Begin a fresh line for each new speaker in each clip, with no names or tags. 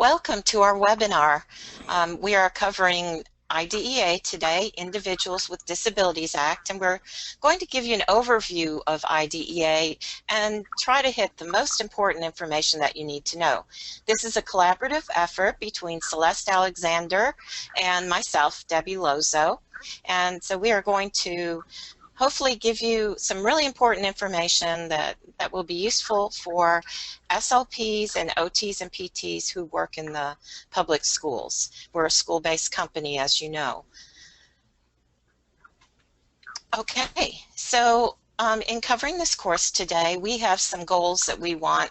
Welcome to our webinar. We are covering IDEA today, Individuals with Disabilities Act, and we're going to give you an overview of IDEA and try to hit the most important information that you need to know. This is a collaborative effort between Celeste Alexander and myself, Debbie Lozo, and so we are going to hopefully give you some really important information that will be useful for SLPs and OTs and PTs who work in the public schools. We're a school-based company, as you know. Okay, so in covering this course today, we have some goals that we want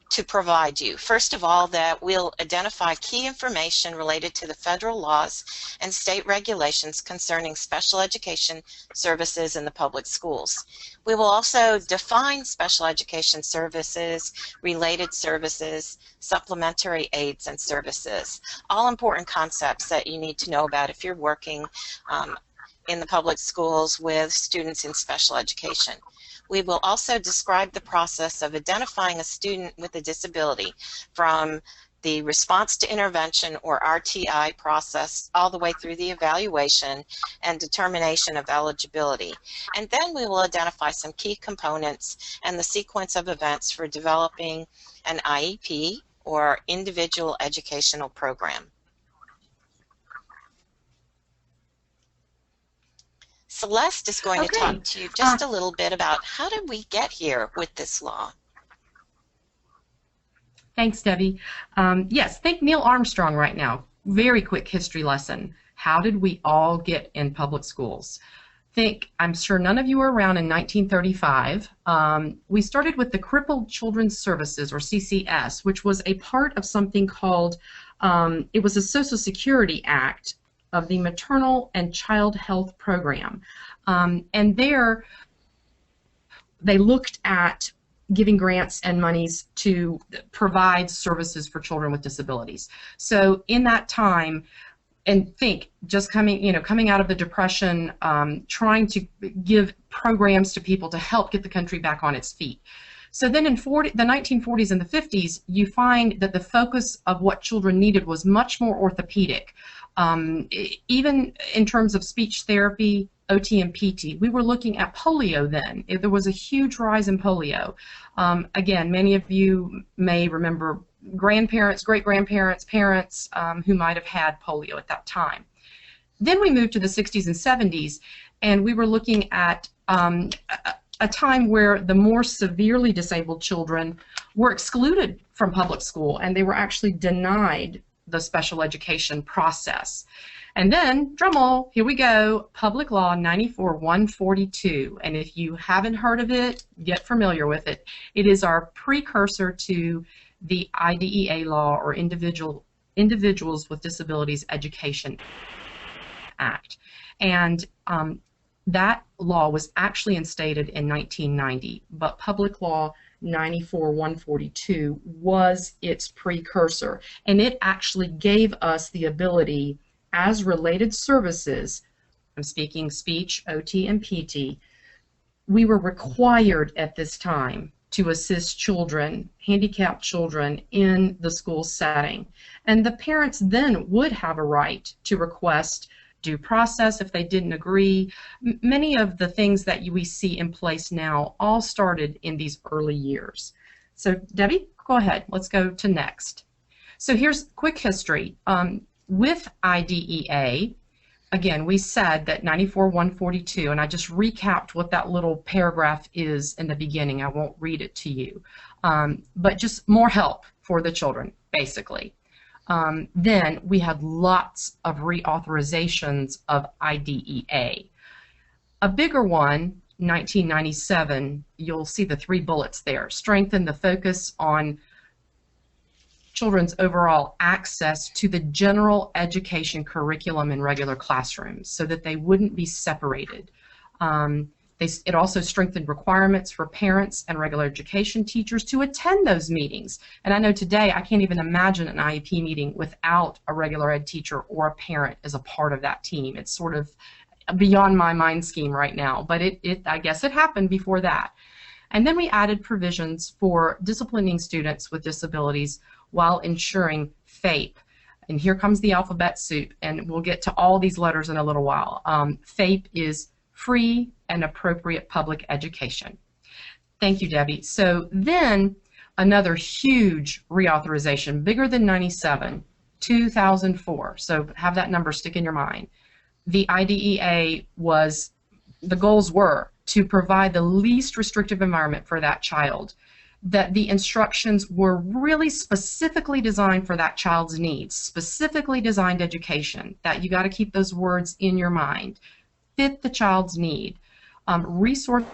to provide you. First of all, that we'll identify key information related to the federal laws and state regulations concerning special education services in the public schools. We will also define special education services, related services, supplementary aids and services, all important concepts that you need to know about if you're working in the public schools with students in special education. We will also describe the process of identifying a student with a disability from the response to intervention or RTI process all the way through the evaluation and determination of eligibility. And then we will identify some key components and the sequence of events for developing an IEP or individual educational program. Celeste is going to talk to you just a little bit about how did we get here with this law.
Thanks, Debbie. Yes, think Neil Armstrong right now. Very quick history lesson. How did we all get in public schools? I'm sure none of you were around in 1935. We started with the Crippled Children's Services, or CCS, which was a part of something called, it was a Social Security Act of the Maternal and Child Health Program. And there they looked at giving grants and monies to provide services for children with disabilities. So in that time, and think, just coming out of the Depression, trying to give programs to people to help get the country back on its feet. So then in the 1940s and the 50s, you find that the focus of what children needed was much more orthopedic. Even in terms of speech therapy, OT and PT, we were looking at polio then. There was a huge rise in polio. Again, many of you may remember grandparents, great-grandparents, parents who might have had polio at that time. Then we moved to the 60s and 70s, and we were looking at a time where the more severely disabled children were excluded from public school, and they were actually denied the special education process. And then, drumroll, here we go, Public Law 94-142. And if you haven't heard of it, get familiar with it. It is our precursor to the IDEA law, or Individuals with Disabilities Education Act. And that law was actually instated in 1990, but Public Law 94-142 was its precursor, and it actually gave us the ability, as related services, I'm speaking speech, OT, and PT, we were required at this time to assist children, handicapped children, in the school setting. And the parents then would have a right to request due process if they didn't agree. Many of the things that we see in place now all started in these early years. So Debbie, go ahead. Let's go to next. So here's quick history. With IDEA, again, we said that 94-142, and I just recapped what that little paragraph is in the beginning. I won't read it to you, but just more help for the children, basically. Then we had lots of reauthorizations of IDEA. A bigger one, 1997, you'll see the 3 bullets there. Strengthen the focus on children's overall access to the general education curriculum in regular classrooms so that they wouldn't be separated. It also strengthened requirements for parents and regular education teachers to attend those meetings. And I know today I can't even imagine an IEP meeting without a regular ed teacher or a parent as a part of that team. It's sort of beyond my mind scheme right now, but I guess it happened before that. And then we added provisions for disciplining students with disabilities while ensuring FAPE. And here comes the alphabet soup, and we'll get to all these letters in a little while. FAPE is free and appropriate public education. Thank you, Debbie. So then another huge reauthorization, bigger than 97, 2004. So have that number stick in your mind. The IDEA was, the goals were to provide the least restrictive environment for that child, that the instructions were really specifically designed for that child's needs, specifically designed education, that you got to keep those words in your mind, fit the child's need. Resources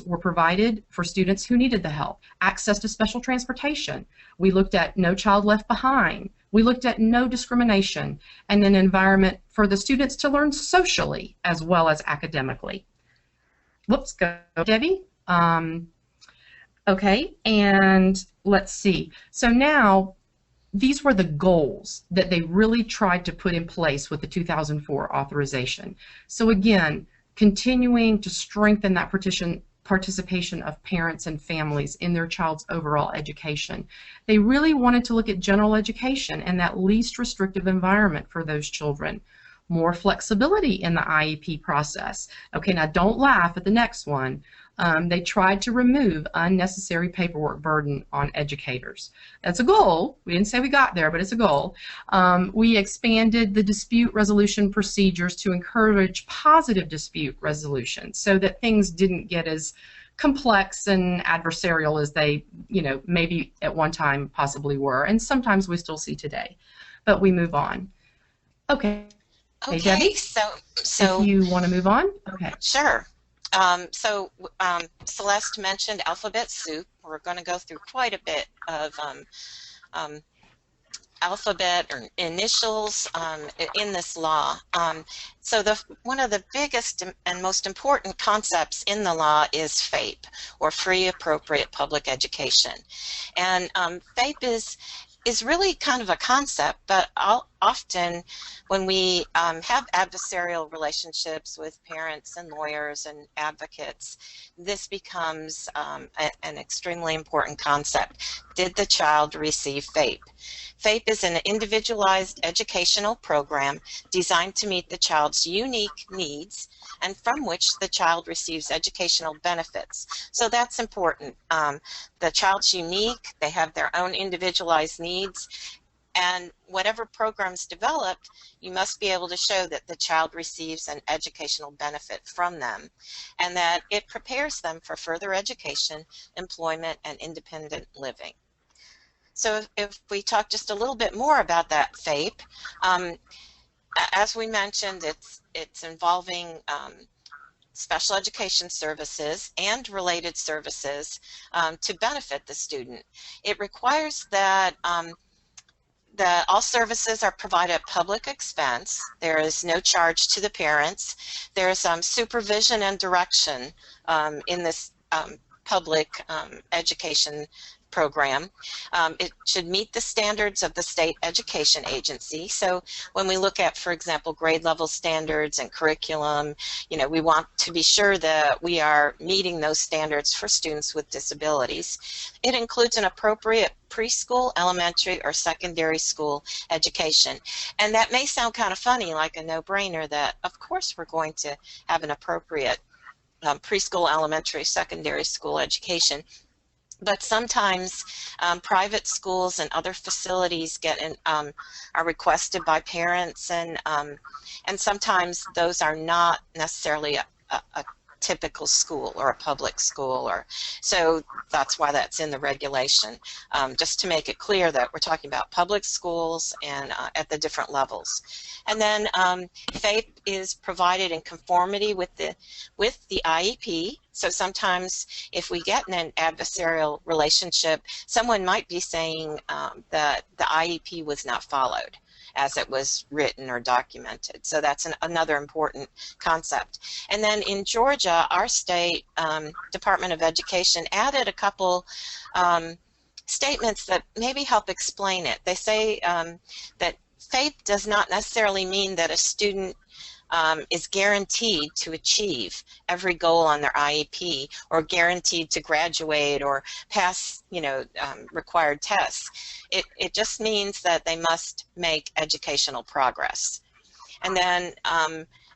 were provided for students who needed the help. Access to special transportation. We looked at No Child Left Behind. We looked at no discrimination, and an environment for the students to learn socially as well as academically. Whoops, go Debbie. Okay, and let's see. So now, these were the goals that they really tried to put in place with the 2004 authorization. So again, continuing to strengthen that participation of parents and families in their child's overall education. They really wanted to look at general education and that least restrictive environment for those children. More flexibility in the IEP process. Okay, now don't laugh at the next one. They tried to remove unnecessary paperwork burden on educators. That's a goal. We didn't say we got there, but it's a goal. We expanded the dispute resolution procedures to encourage positive dispute resolution so that things didn't get as complex and adversarial as they, maybe at one time possibly were, and sometimes we still see today. But we move on. Okay. Hey, Debbie,
so
if you want to move on. Okay.
Sure. Celeste mentioned alphabet soup. We're going to go through quite a bit of alphabet or initials in this law. So one of the biggest and most important concepts in the law is FAPE, or Free Appropriate Public Education. And FAPE is really kind of a concept, but often when we have adversarial relationships with parents and lawyers and advocates, this becomes an extremely important concept. Did the child receive FAPE? FAPE is an individualized educational program designed to meet the child's unique needs and from which the child receives educational benefits. So that's important. The child's unique, they have their own individualized needs, and whatever program's developed, you must be able to show that the child receives an educational benefit from them and that it prepares them for further education, employment, and independent living. So if we talk just a little bit more about that FAPE, as we mentioned, it's involving special education services and related services to benefit the student. It requires that all services are provided at public expense. There is no charge to the parents. There is supervision and direction in this public education program. It should meet the standards of the state education agency. So when we look at, for example, grade level standards and curriculum, we want to be sure that we are meeting those standards for students with disabilities. It includes an appropriate preschool, elementary, or secondary school education. And that may sound kind of funny, like a no-brainer, that of course we're going to have an appropriate preschool, elementary, secondary school education. But sometimes private schools and other facilities are requested by parents, and sometimes those are not necessarily a typical school or a public school, so that's why that's in the regulation, just to make it clear that we're talking about public schools and at the different levels. And then FAPE is provided in conformity with the IEP. So sometimes if we get in an adversarial relationship, someone might be saying that the IEP was not followed as it was written or documented. So that's another important concept. And then in Georgia, our state Department of Education added a couple statements that maybe help explain it. They say that FAPE does not necessarily mean that a student is guaranteed to achieve every goal on their IEP, or guaranteed to graduate or pass, required tests. It just means that they must make educational progress. And then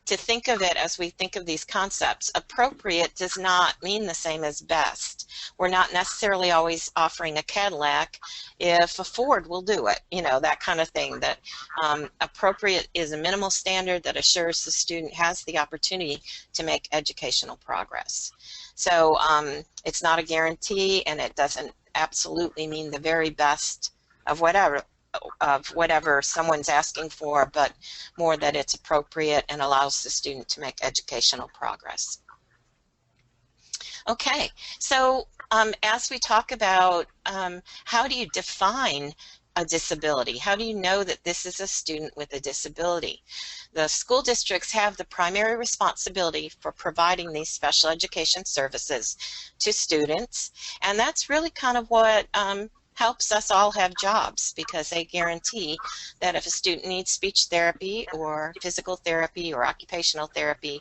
to think of it as we think of these concepts, appropriate does not mean the same as best. We're not necessarily always offering a Cadillac if a Ford will do it, that kind of thing. That appropriate is a minimal standard that assures the student has the opportunity to make educational progress. So it's not a guarantee, and it doesn't absolutely mean the very best of whatever someone's asking for, but more that it's appropriate and allows the student to make educational progress. Okay, so as we talk about how do you define a disability? How do you know that this is a student with a disability? The school districts have the primary responsibility for providing these special education services to students, and that's really kind of what helps us all have jobs, because they guarantee that if a student needs speech therapy or physical therapy or occupational therapy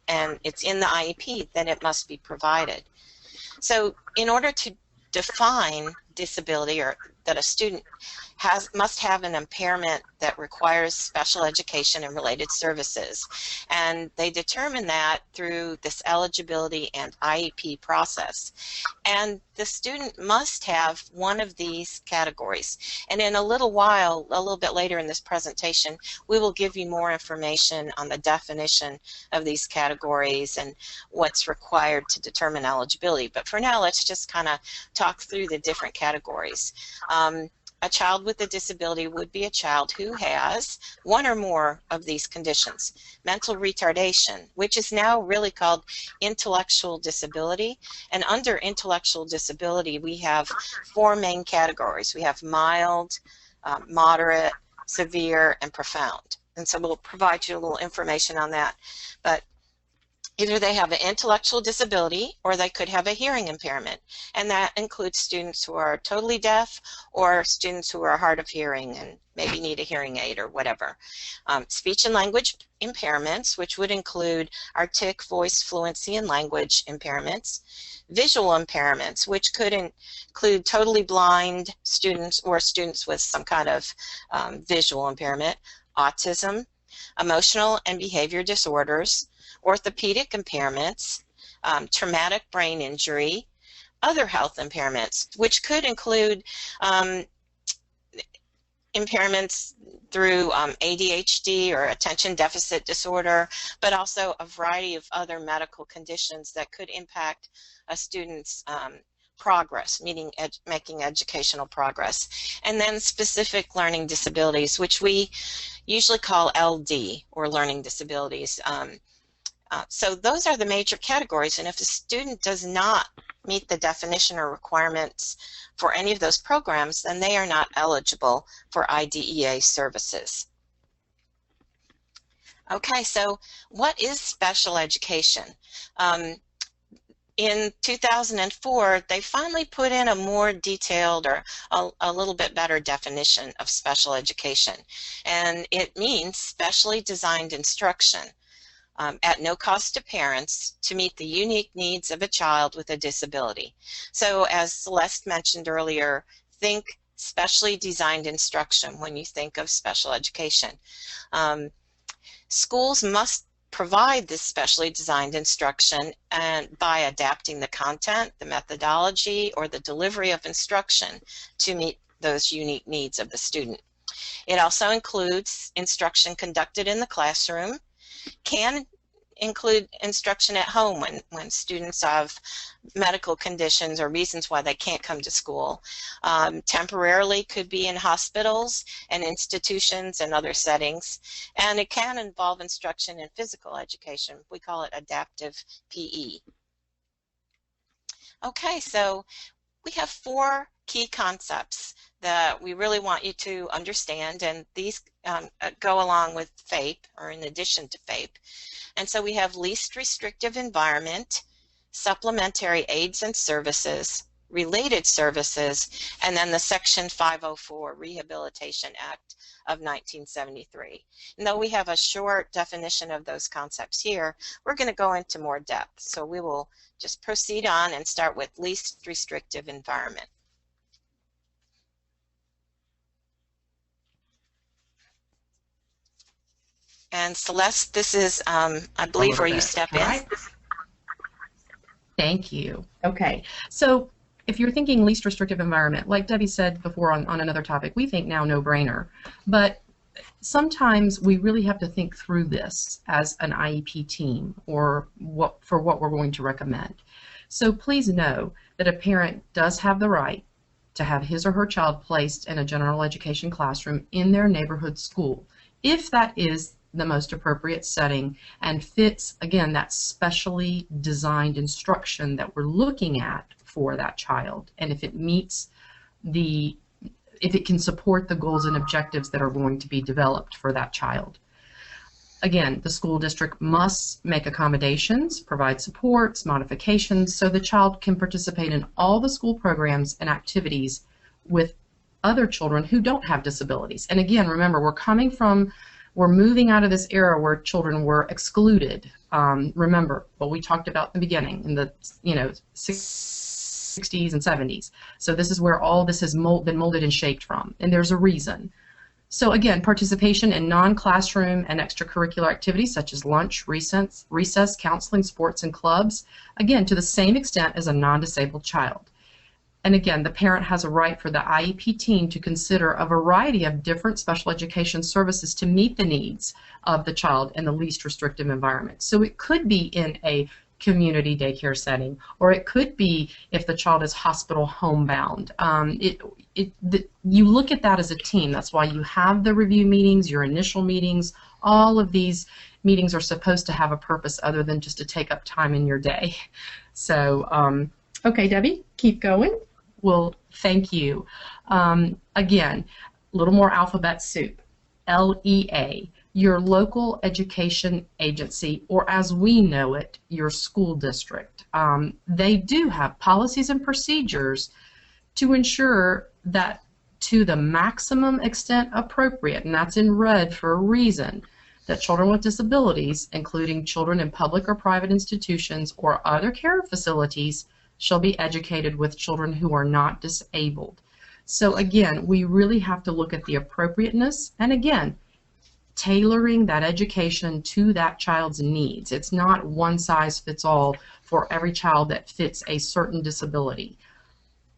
and it's in the IEP, then it must be provided. So in order to define disability, or that a student must have an impairment that requires special education and related services, and they determine that through this eligibility and IEP process. And the student must have one of these categories. And in a little while, a little bit later in this presentation, we will give you more information on the definition of these categories and what's required to determine eligibility. But for now, let's just kind of talk through the different categories. A child with a disability would be a child who has one or more of these conditions. Mental retardation, which is now really called intellectual disability. And under intellectual disability, we have four main categories. We have mild, moderate, severe, and profound. And so we'll provide you a little information on that. But either they have an intellectual disability or they could have a hearing impairment, and that includes students who are totally deaf or students who are hard of hearing and maybe need a hearing aid or whatever. Speech and language impairments, which would include artic, voice, fluency, and language impairments. Visual impairments, which could include totally blind students or students with some kind of visual impairment. Autism, emotional and behavior disorders, orthopedic impairments, traumatic brain injury, other health impairments, which could include impairments through ADHD or attention deficit disorder, but also a variety of other medical conditions that could impact a student's progress, meaning making educational progress. And then specific learning disabilities, which we usually call LD, or learning disabilities. So those are the major categories, and if a student does not meet the definition or requirements for any of those programs, then they are not eligible for IDEA services. Okay, so what is special education? In 2004, they finally put in a more detailed, or a little bit better definition of special education, and it means specially designed instruction at no cost to parents to meet the unique needs of a child with a disability. So as Celeste mentioned earlier, think specially designed instruction when you think of special education. Schools must provide this specially designed instruction and by adapting the content, the methodology, or the delivery of instruction to meet those unique needs of the student. It also includes instruction conducted in the classroom, can include instruction at home when students have medical conditions or reasons why they can't come to school. Temporarily could be in hospitals and institutions and other settings. And it can involve instruction in physical education. We call it adaptive PE. Okay, so we have four key concepts that we really want you to understand, and these go along with FAPE, or in addition to FAPE. And so we have least restrictive environment, supplementary aids and services, related services, and then the Section 504 Rehabilitation Act of 1973. And though we have a short definition of those concepts here, we're going to go into more depth. So we will just proceed on and start with least restrictive environment. And Celeste, this is, I believe, where you step in.
Right. Thank you. Okay, so if you're thinking least restrictive environment, like Debbie said before on another topic, we think now no-brainer. But sometimes we really have to think through this as an IEP team or what we're going to recommend. So please know that a parent does have the right to have his or her child placed in a general education classroom in their neighborhood school, if that is the most appropriate setting and fits, again, that specially designed instruction that we're looking at for that child, and if it meets if it can support the goals and objectives that are going to be developed for that child. Again, the school district must make accommodations, provide supports, modifications, so the child can participate in all the school programs and activities with other children who don't have disabilities. And again, remember, we're moving out of this era where children were excluded. Remember what we talked about in the beginning, in the 60s and 70s. So this is where all this has been molded and shaped from, and there's a reason. So again, participation in non-classroom and extracurricular activities such as lunch, recess, counseling, sports, and clubs, again, to the same extent as a non-disabled child. And again, the parent has a right for the IEP team to consider a variety of different special education services to meet the needs of the child in the least restrictive environment. So it could be in a community daycare setting, or it could be if the child is hospital homebound. You look at that as a team. That's why you have the review meetings, your initial meetings. All of these meetings are supposed to have a purpose other than just to take up time in your day. So, okay, Debbie, keep going. Well, thank you. Again, a little more alphabet soup. LEA, your local education agency, or as we know it, your school district. They do have policies and procedures to ensure that to the maximum extent appropriate, and that's in red for a reason, that children with disabilities, including children in public or private institutions or other care facilities, shall be educated with children who are not disabled. So again, we really have to look at the appropriateness, and again, tailoring that education to that child's needs. It's not one size fits all for every child that fits a certain disability.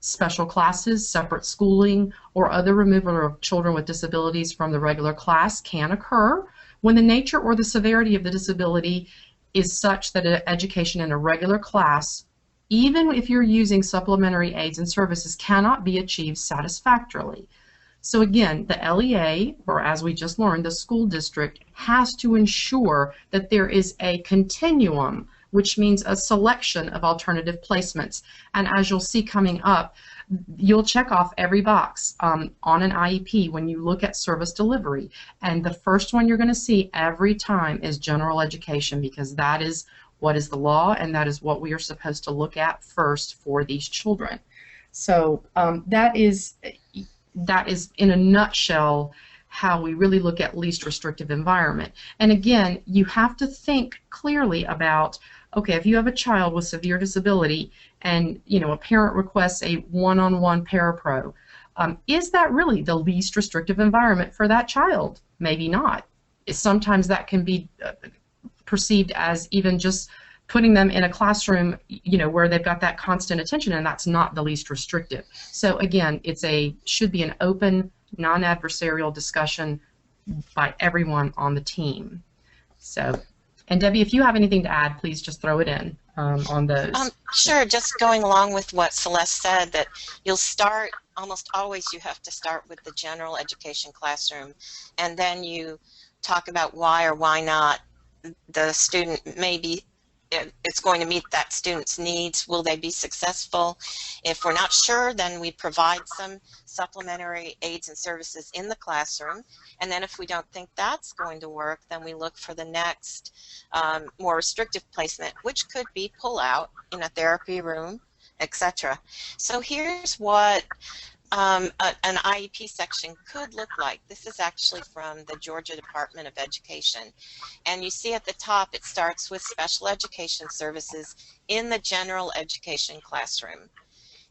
Special classes, separate schooling, or other removal of children with disabilities from the regular class can occur when the nature or the severity of the disability is such that education in a regular class, even if you're using supplementary aids and services, cannot be achieved satisfactorily. So again, the LEA, or as we just learned, the school district, has to ensure that there is a continuum, which means a selection of alternative placements. And as you'll see coming up, you'll check off every box on an IEP when you look at service delivery. And the first one you're going to see every time is general education, because that is what is the law, and that is what we are supposed to look at first for these children. So that is in a nutshell how we really look at least restrictive environment. And again, you have to think clearly about, okay, if you have a child with severe disability and a parent requests a one-on-one parapro, is that really the least restrictive environment for that child? Maybe not. Sometimes that can be perceived as even just putting them in a classroom, where they've got that constant attention, and that's not the least restrictive. So again, should be an open, non-adversarial discussion by everyone on the team. So, and Debbie, if you have anything to add, please just throw it in on those.
Sure, just going along with what Celeste said, that you'll start, almost always you have to start with the general education classroom, and then you talk about why or why not the student maybe it's going to meet that student's needs. Will they be successful? If we're not sure, then we provide some supplementary aids and services in the classroom. And then if we don't think that's going to work, then we look for the next more restrictive placement, which could be pull out in a therapy room, etc. So here's what an IEP section could look like. This is actually from the Georgia Department of Education. And you see at the top it starts with special education services in the general education classroom.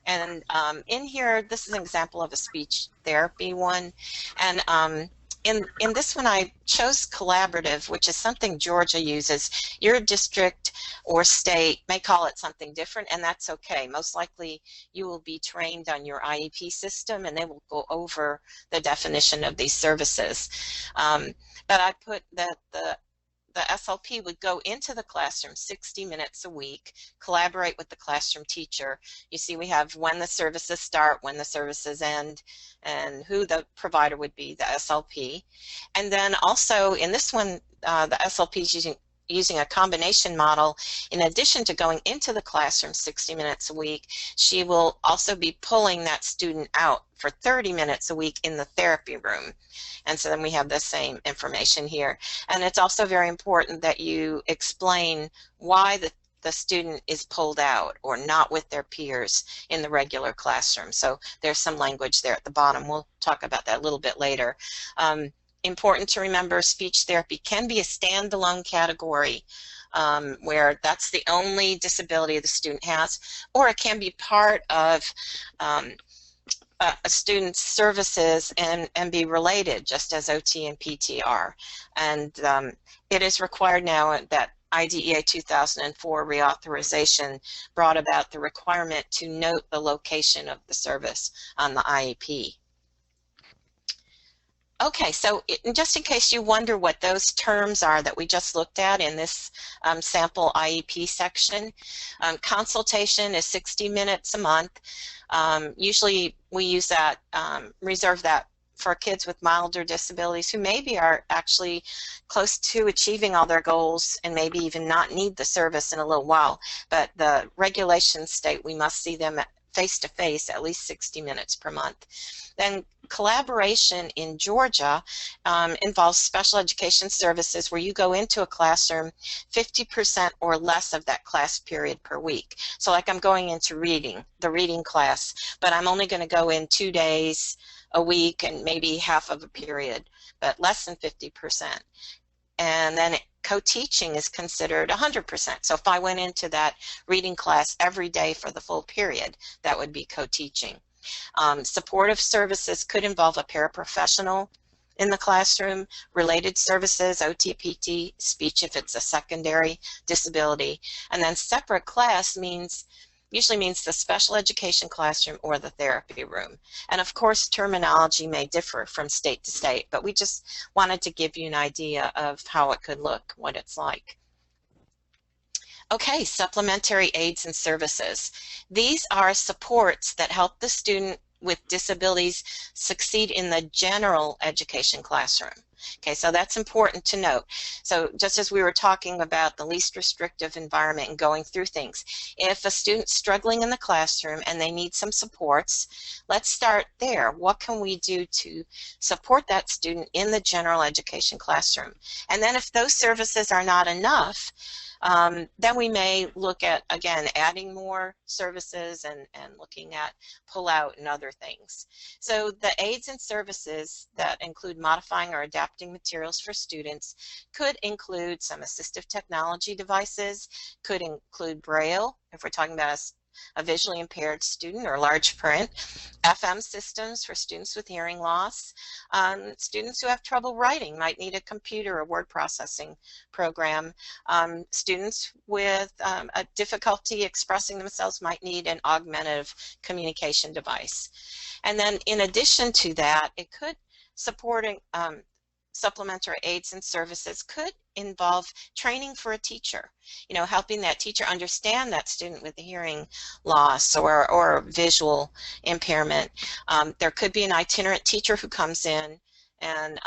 And in here, this is an example of a speech therapy one. And in this one, I chose collaborative, which is something Georgia uses. Your district or state may call it something different, and that's okay. Most likely, you will be trained on your IEP system, and they will go over the definition of these services. But I put that the SLP would go into the classroom 60 minutes a week, collaborate with the classroom teacher. You see we have when the services start, when the services end, and who the provider would be, the SLP. And then also in this one, the SLP is using a combination model. In addition to going into the classroom 60 minutes a week, she will also be pulling that student out for 30 minutes a week in the therapy room. And so then we have the same information here. And it's also very important that you explain why the student is pulled out or not with their peers in the regular classroom. So there's some language there at the bottom. We'll talk about that a little bit later. Important to remember, speech therapy can be a standalone category where that's the only disability the student has, or it can be part of a student's services and be related, just as OT and PT are. And it is required now that IDEA 2004 reauthorization brought about the requirement to note the location of the service on the IEP. Okay, so just in case you wonder what those terms are that we just looked at in this sample IEP section, consultation is 60 minutes a month. Usually we use that, reserve that for kids with milder disabilities who maybe are actually close to achieving all their goals and maybe even not need the service in a little while. But the regulations state we must see them face-to-face at least 60 minutes per month. Then collaboration in Georgia involves special education services where you go into a classroom 50% or less of that class period per week. So like I'm going into the reading class, but I'm only going to go in 2 days a week and maybe half of a period, but less than 50%. And then co-teaching is considered 100%. So if I went into that reading class every day for the full period, that would be co-teaching. Supportive services could involve a paraprofessional in the classroom, related services, OT, PT, speech if it's a secondary disability, and then separate class usually means the special education classroom or the therapy room. And of course, terminology may differ from state to state, but we just wanted to give you an idea of how it could look, what it's like. Okay, supplementary aids and services. These are supports that help the student with disabilities succeed in the general education classroom. Okay, so that's important to note. So just as we were talking about the least restrictive environment and going through things, if a student's struggling in the classroom and they need some supports, let's start there. What can we do to support that student in the general education classroom? And then if those services are not enough, then we may look at, again, adding more services and looking at pull-out and other things. So the aids and services that include modifying or adapting materials for students could include some assistive technology devices, could include Braille, if we're talking about a visually impaired student, or large print, FM systems for students with hearing loss. Students who have trouble writing might need a computer or word processing program. Students with a difficulty expressing themselves might need an augmentative communication device. And then in addition to that, it could supporting supplementary aids and services could involve training for a teacher, helping that teacher understand that student with a hearing loss or visual impairment. There could be an itinerant teacher who comes in and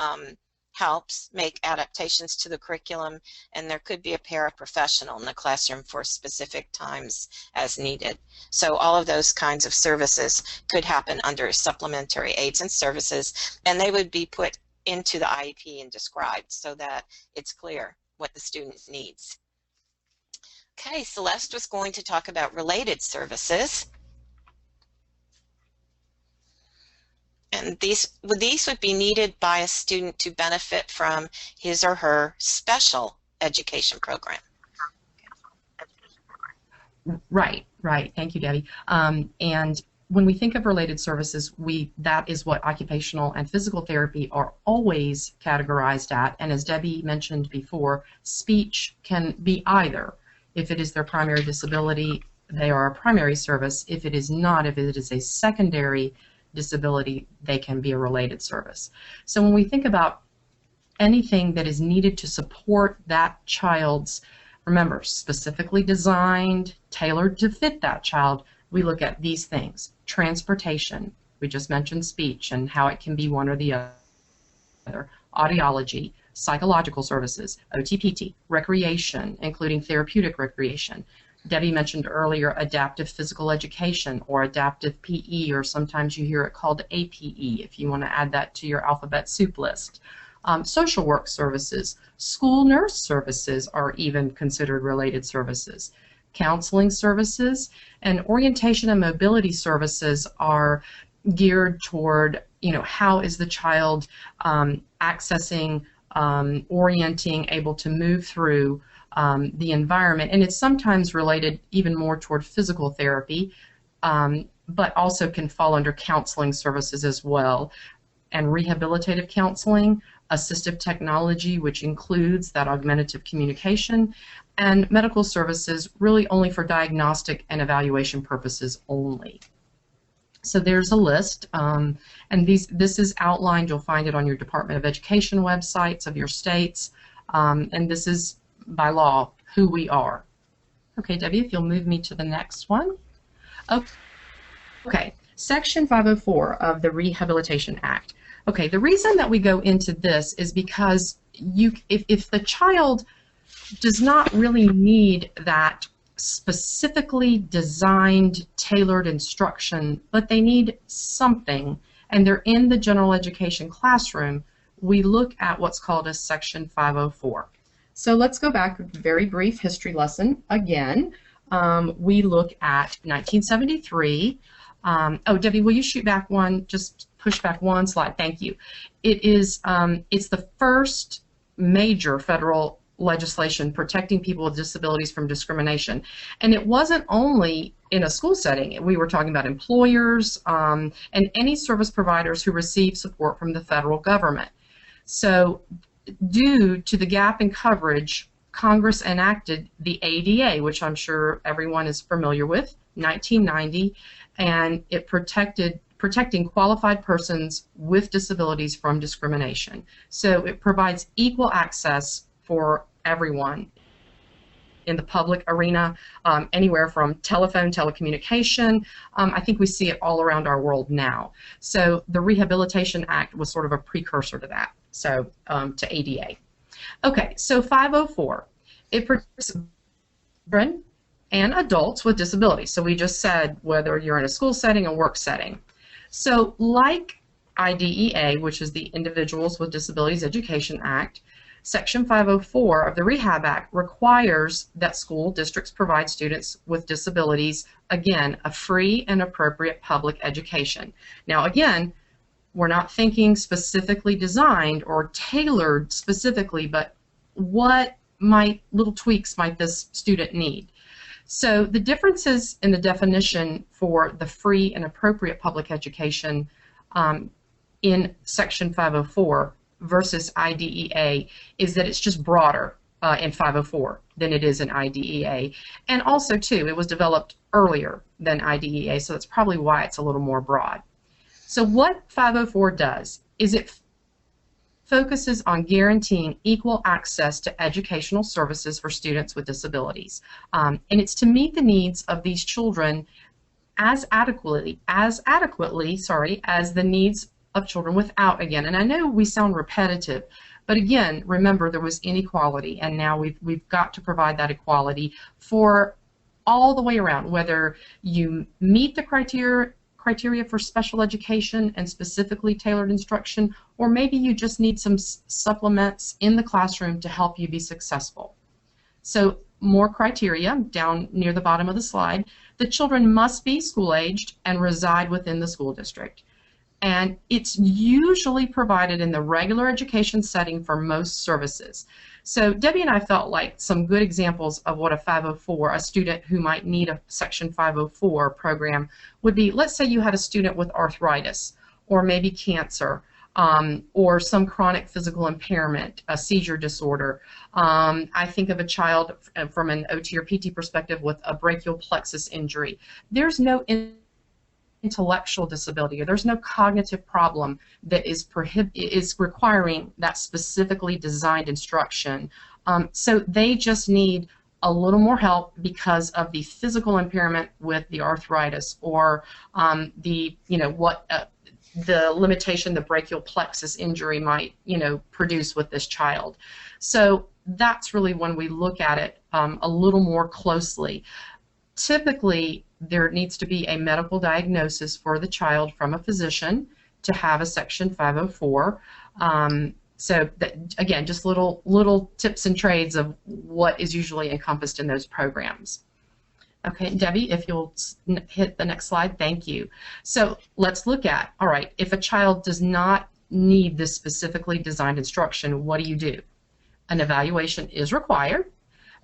helps make adaptations to the curriculum, and there could be a paraprofessional in the classroom for specific times as needed. So all of those kinds of services could happen under supplementary aids and services, and they would be put into the IEP and described so that it's clear what the student needs. Okay, Celeste was going to talk about related services. And these would be needed by a student to benefit from his or her special education program.
Right, right. Thank you, Debbie. And when we think of related services, that is what occupational and physical therapy are always categorized at. And as Debbie mentioned before, speech can be either. If it is their primary disability, they are a primary service. If it is not, if it is a secondary disability, they can be a related service. So when we think about anything that is needed to support that child's, remember, specifically designed, tailored to fit that child, we look at these things. Transportation, we just mentioned speech and how it can be one or the other. Audiology, psychological services, OTPT, recreation, including therapeutic recreation. Debbie mentioned earlier adaptive physical education or adaptive PE, or sometimes you hear it called APE if you want to add that to your alphabet soup list. Social work services, school nurse services are even considered related services. Counseling services and orientation and mobility services are geared toward, how is the child accessing, orienting, able to move through the environment. And it's sometimes related even more toward physical therapy, but also can fall under counseling services as well. And rehabilitative counseling, assistive technology, which includes that augmentative communication, and medical services really only for diagnostic and evaluation purposes only. So there's a list, and this is outlined. You'll find it on your Department of Education websites of your states, and this is by law who we are. Okay, Debbie, if you'll move me to the next one. Okay, Section 504 of the Rehabilitation Act. Okay, the reason that we go into this is because if the child does not really need that specifically designed, tailored instruction, but they need something, and they're in the general education classroom, we look at what's called a Section 504. So let's go back, a very brief history lesson again. We look at 1973. Oh, Debbie, will you shoot back one? Just push back one slide. Thank you. It's the first major federal legislation protecting people with disabilities from discrimination. And it wasn't only in a school setting. We were talking about employers and any service providers who receive support from the federal government. So due to the gap in coverage, Congress enacted the ADA, which I'm sure everyone is familiar with, 1990, and it protecting qualified persons with disabilities from discrimination. So it provides equal access for everyone in the public arena, anywhere from telephone, telecommunication. I think we see it all around our world now. So the Rehabilitation Act was sort of a precursor to that, so to ADA. Okay, so 504, it protects children and adults with disabilities. So we just said whether you're in a school setting or work setting. So like IDEA, which is the Individuals with Disabilities Education Act, Section 504 of the Rehab Act requires that school districts provide students with disabilities, again, a free and appropriate public education. Now again, we're not thinking specifically designed or tailored specifically, but what little tweaks might this student need? So the differences in the definition for the free and appropriate public education in Section 504 versus IDEA is that it's just broader in 504 than it is in IDEA. And also, too, it was developed earlier than IDEA, so that's probably why it's a little more broad. So what 504 does is it focuses on guaranteeing equal access to educational services for students with disabilities. And it's to meet the needs of these children as adequately as the needs of children without, again, and I know we sound repetitive, but again, remember there was inequality, and now we've got to provide that equality for all the way around, whether you meet the criteria for special education and specifically tailored instruction, or maybe you just need some supplements in the classroom to help you be successful. So more criteria down near the bottom of the slide. The children must be school-aged and reside within the school district. and it's usually provided in the regular education setting for most services. So Debbie and I felt like some good examples of what a 504, a student who might need a Section 504 program, would be. Let's say you had a student with arthritis, or maybe cancer, or some chronic physical impairment, a seizure disorder. I think of a child from an OT or PT perspective with a brachial plexus injury. There's no intellectual disability, or there's no cognitive problem that is requiring that specifically designed instruction. So they just need a little more help because of the physical impairment with the arthritis, or the limitation the brachial plexus injury might produce with this child. So that's really when we look at it a little more closely. Typically, there needs to be a medical diagnosis for the child from a physician to have a Section 504. So that, again, just little tips and trades of what is usually encompassed in those programs. Okay, Debbie, if you'll hit the next slide, thank you. So let's look at, all right, if a child does not need this specifically designed instruction, what do? An evaluation is required,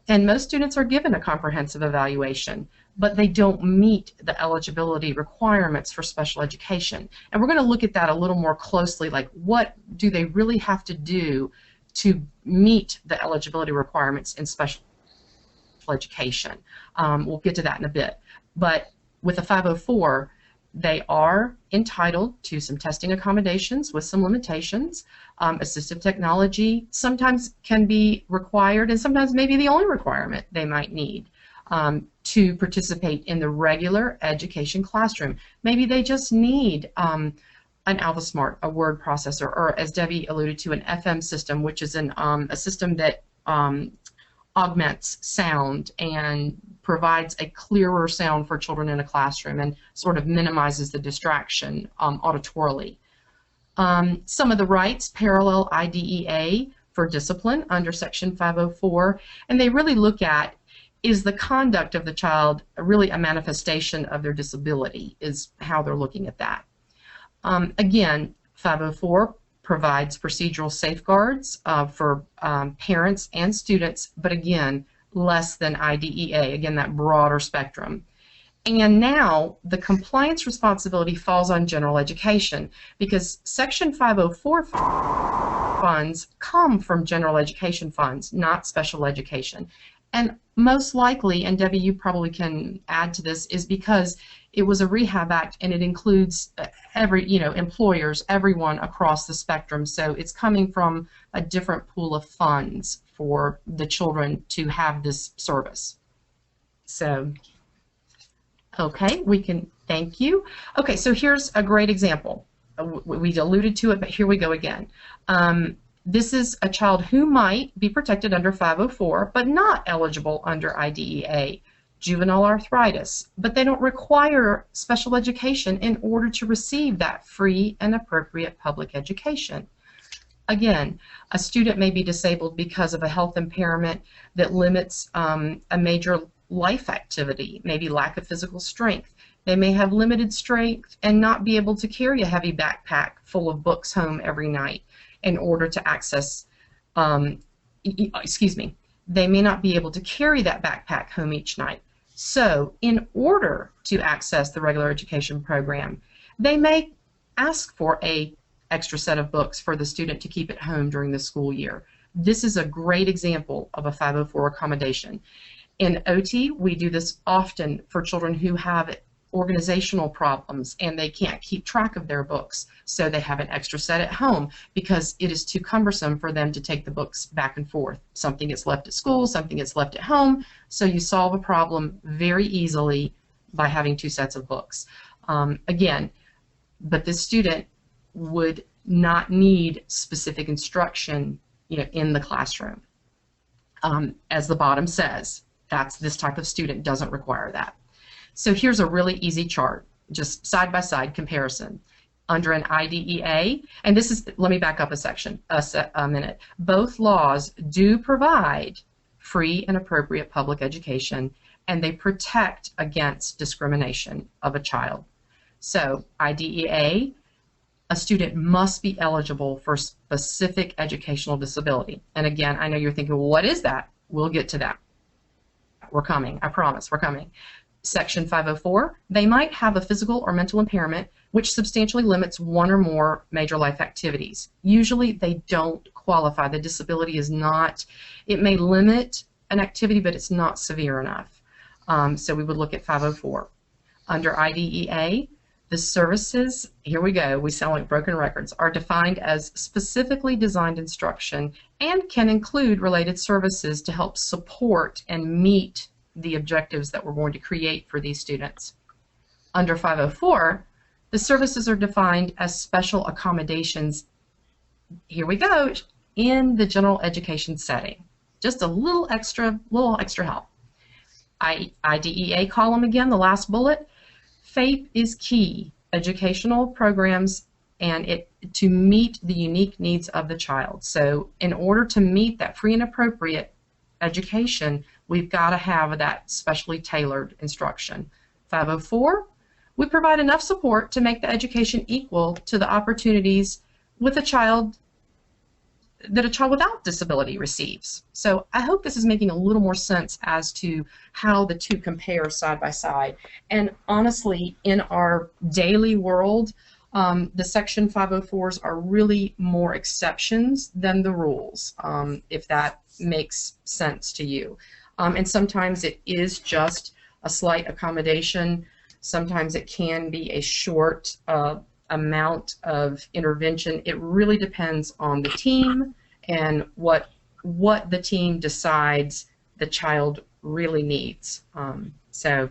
and most students are given a comprehensive evaluation, but they don't meet the eligibility requirements for special education. And we're going to look at that a little more closely, like what do they really have to do to meet the eligibility requirements in special education. We'll get to that in a bit. But with a 504, they are entitled to some testing accommodations with some limitations. Assistive technology sometimes can be required, and sometimes maybe the only requirement they might need to participate in the regular education classroom. Maybe they just need an AlphaSmart, a word processor, or as Debbie alluded to, an FM system, which is a system that augments sound and provides a clearer sound for children in a classroom and sort of minimizes the distraction auditorily. Some of the rights parallel IDEA for discipline under Section 504, and they really look at, is the conduct of the child really a manifestation of their disability, is how they're looking at that. Again, 504 provides procedural safeguards for parents and students, but again, less than IDEA, again, that broader spectrum. And now the compliance responsibility falls on general education, because Section 504 funds come from general education funds, not special education. And most likely, and Debbie, you probably can add to this, is because it was a Rehab Act and it includes employers, everyone across the spectrum. So it's coming from a different pool of funds for the children to have this service. So, okay, thank you. Okay, so here's a great example. We alluded to it, but here we go again. This is a child who might be protected under 504, but not eligible under IDEA. Juvenile arthritis, but they don't require special education in order to receive that free and appropriate public education. Again, a student may be disabled because of a health impairment that limits a major life activity, maybe lack of physical strength. They may have limited strength and not be able to carry a heavy backpack full of books home every night in order to access, they may not be able to carry that backpack home each night. So in order to access the regular education program, they may ask for an extra set of books for the student to keep at home during the school year. This is a great example of a 504 accommodation. In OT, we do this often for children who have organizational problems and they can't keep track of their books, so they have an extra set at home because it is too cumbersome for them to take the books back and forth. Something gets left at school, something gets left at home, so you solve a problem very easily by having two sets of books. Again, but this student would not need specific instruction in the classroom. As the bottom says, this type of student doesn't require that. So here's a really easy chart, just side-by-side comparison. Under an IDEA, and this is, let me back up a minute. Both laws do provide free and appropriate public education, and they protect against discrimination of a child. So IDEA a student must be eligible for specific educational disability. And again, I know you're thinking, well, what is that? We'll get to that. We're coming. I promise, we're coming. Section 504, they might have a physical or mental impairment which substantially limits one or more major life activities. Usually they don't qualify. The disability is not, it may limit an activity, but it's not severe enough. So we would look at 504. Under IDEA, the services, here we go, we sound like broken records, are defined as specifically designed instruction and can include related services to help support and meet the objectives that we're going to create for these students. Under 504, the services are defined as special accommodations, here we go, in the general education setting. Just a little extra help. IDEA column again, the last bullet. FAPE is key, educational programs and to meet the unique needs of the child. So in order to meet that free and appropriate education, we've got to have that specially tailored instruction. 504, we provide enough support to make the education equal to the opportunities with a child that a child without disability receives. So I hope this is making a little more sense as to how the two compare side by side. And honestly, in our daily world, the Section 504s are really more exceptions than the rules, if that makes sense to you. And sometimes it is just a slight accommodation. Sometimes it can be a short amount of intervention. It really depends on the team and what the team decides the child really needs. So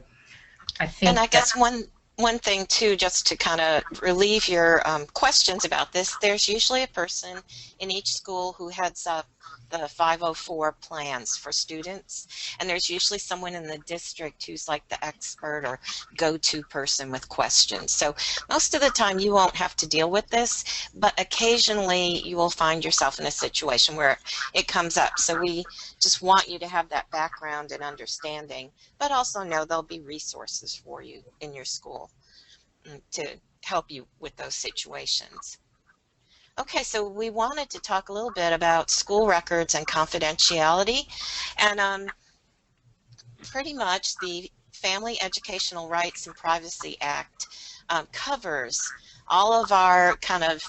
I think.
And I guess one thing too, just to kind of relieve your questions about this, there's usually a person in each school who heads up the 504 plans for students, and there's usually someone in the district who's like the expert or go-to person with questions. So most of the time you won't have to deal with this, but occasionally you will find yourself in a situation where it comes up. So we just want you to have that background and understanding, but also know there'll be resources for you in your school to help you with those situations. Okay, so we wanted to talk a little bit about school records and confidentiality, and pretty much the Family Educational Rights and Privacy Act covers all of our kind of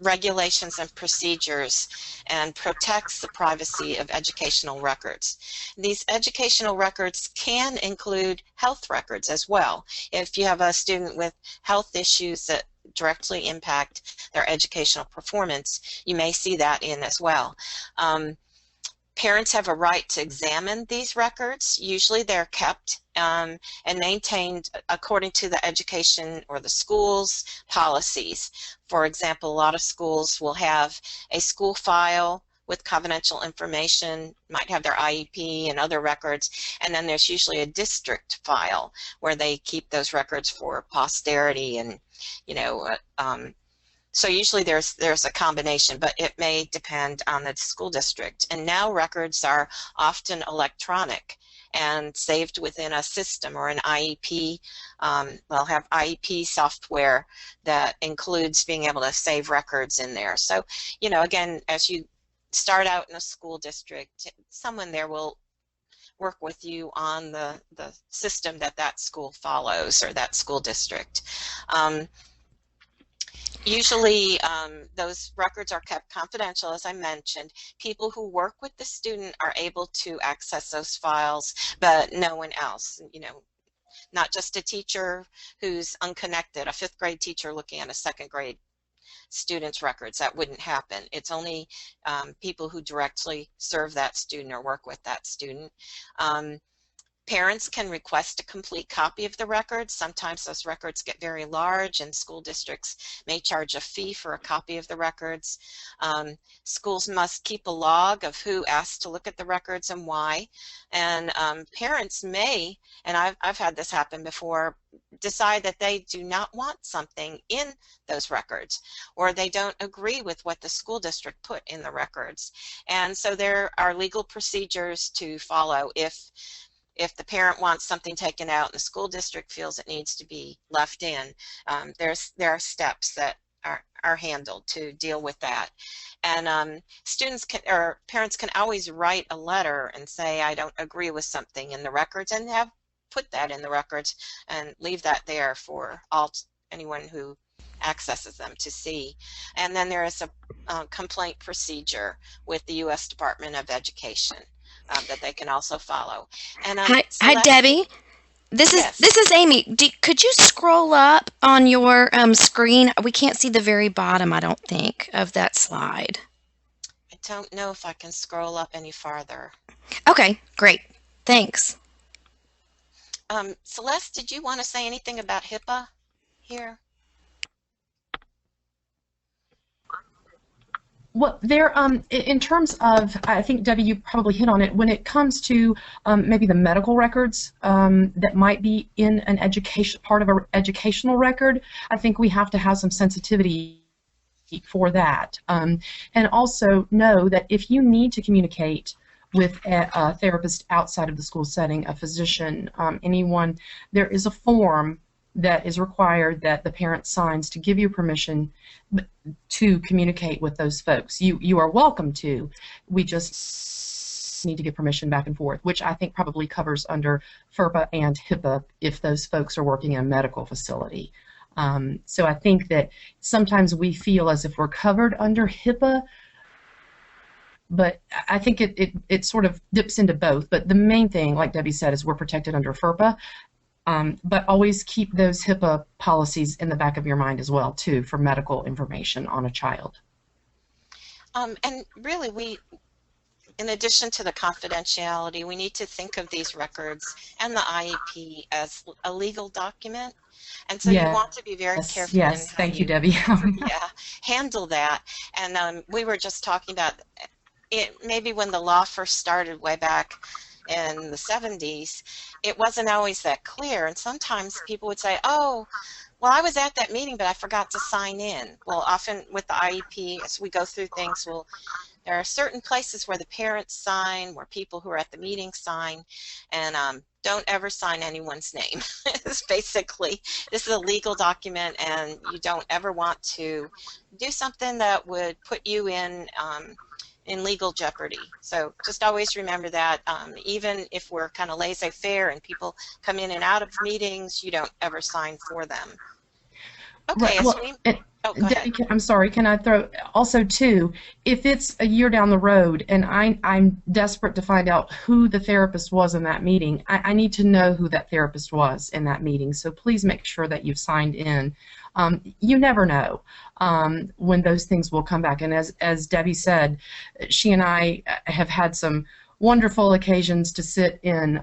regulations and procedures and protects the privacy of educational records. These educational records can include health records as well. If you have a student with health issues that directly impact their educational performance, you may see that in as well. Parents have a right to examine these records. Usually they're kept and maintained according to the education or the school's policies. For example, a lot of schools will have a school file with confidential information, might have their IEP and other records, and then there's usually a district file where they keep those records for posterity, and so usually there's a combination, but it may depend on the school district. And now records are often electronic and saved within a system or an IEP. They'll have IEP software that includes being able to save records in there. So, again, as you start out in a school district, someone there will work with you on the system that school follows or that school district. Usually those records are kept confidential, as I mentioned. People who work with the student are able to access those files, but no one else, not just a teacher who's unconnected, a 5th grade teacher looking at a 2nd grade student's records. That wouldn't happen. It's only people who directly serve that student or work with that student. Parents can request a complete copy of the records. Sometimes those records get very large and school districts may charge a fee for a copy of the records. Schools must keep a log of who asked to look at the records and why. And parents may, and I've had this happen before, decide that they do not want something in those records, or they don't agree with what the school district put in the records. And so there are legal procedures to follow if the parent wants something taken out and the school district feels it needs to be left in. There are steps that are handled to deal with that. And students can, or parents can always write a letter and say, I don't agree with something in the records, and have put that in the records and leave that there for anyone who accesses them to see. And then there is a complaint procedure with the U.S. Department of Education that they can also follow. And
Hi,
Celeste,
Debbie. This is
yes,
this is Amy. Could you scroll up on your screen? We can't see the very bottom, I don't think, of that slide.
I don't know if I can scroll up any farther.
Okay, great. Thanks.
Celeste, did you want to say anything about HIPAA here?
Well, there, in terms of, I think Debbie, you probably hit on it. When it comes to maybe the medical records that might be in an education part of an educational record, I think we have to have some sensitivity for that, and also know that if you need to communicate with a therapist outside of the school setting, a physician, anyone, there is a form that is required that the parent signs to give you permission to communicate with those folks. You are welcome to. We just need to get permission back and forth, which I think probably covers under FERPA and HIPAA if those folks are working in a medical facility. So I think that sometimes we feel as if we're covered under HIPAA, but I think it sort of dips into both. But the main thing, like Debbie said, is we're protected under FERPA. But always keep those HIPAA policies in the back of your mind as well, too, for medical information on a child.
And really, in addition to the confidentiality, we need to think of these records and the IEP as a legal document. And so
Yes,
you want to be very careful in
yes.
how
Thank you,
you
Debbie.
handle that. And we were just talking about it, maybe when the law first started way back in the 70s, it wasn't always that clear, and sometimes people would say, oh, well, I was at that meeting, but I forgot to sign in. Well, often with the IEP, as we go through things, there are certain places where the parents sign, where people who are at the meeting sign, and don't ever sign anyone's name. It's basically, this is a legal document, and you don't ever want to do something that would put you in legal jeopardy. So just always remember that even if we're kind of laissez-faire and people come in and out of meetings, you don't ever sign for them. Okay,
Right. Well,
oh, go ahead.
Debbie, I'm sorry, can I throw also too, if it's a year down the road and I'm desperate to find out who the therapist was in that meeting, I need to know who that therapist was in that meeting. So please make sure that you've signed in. You never know when those things will come back. And as Debbie said, she and I have had some wonderful occasions to sit in,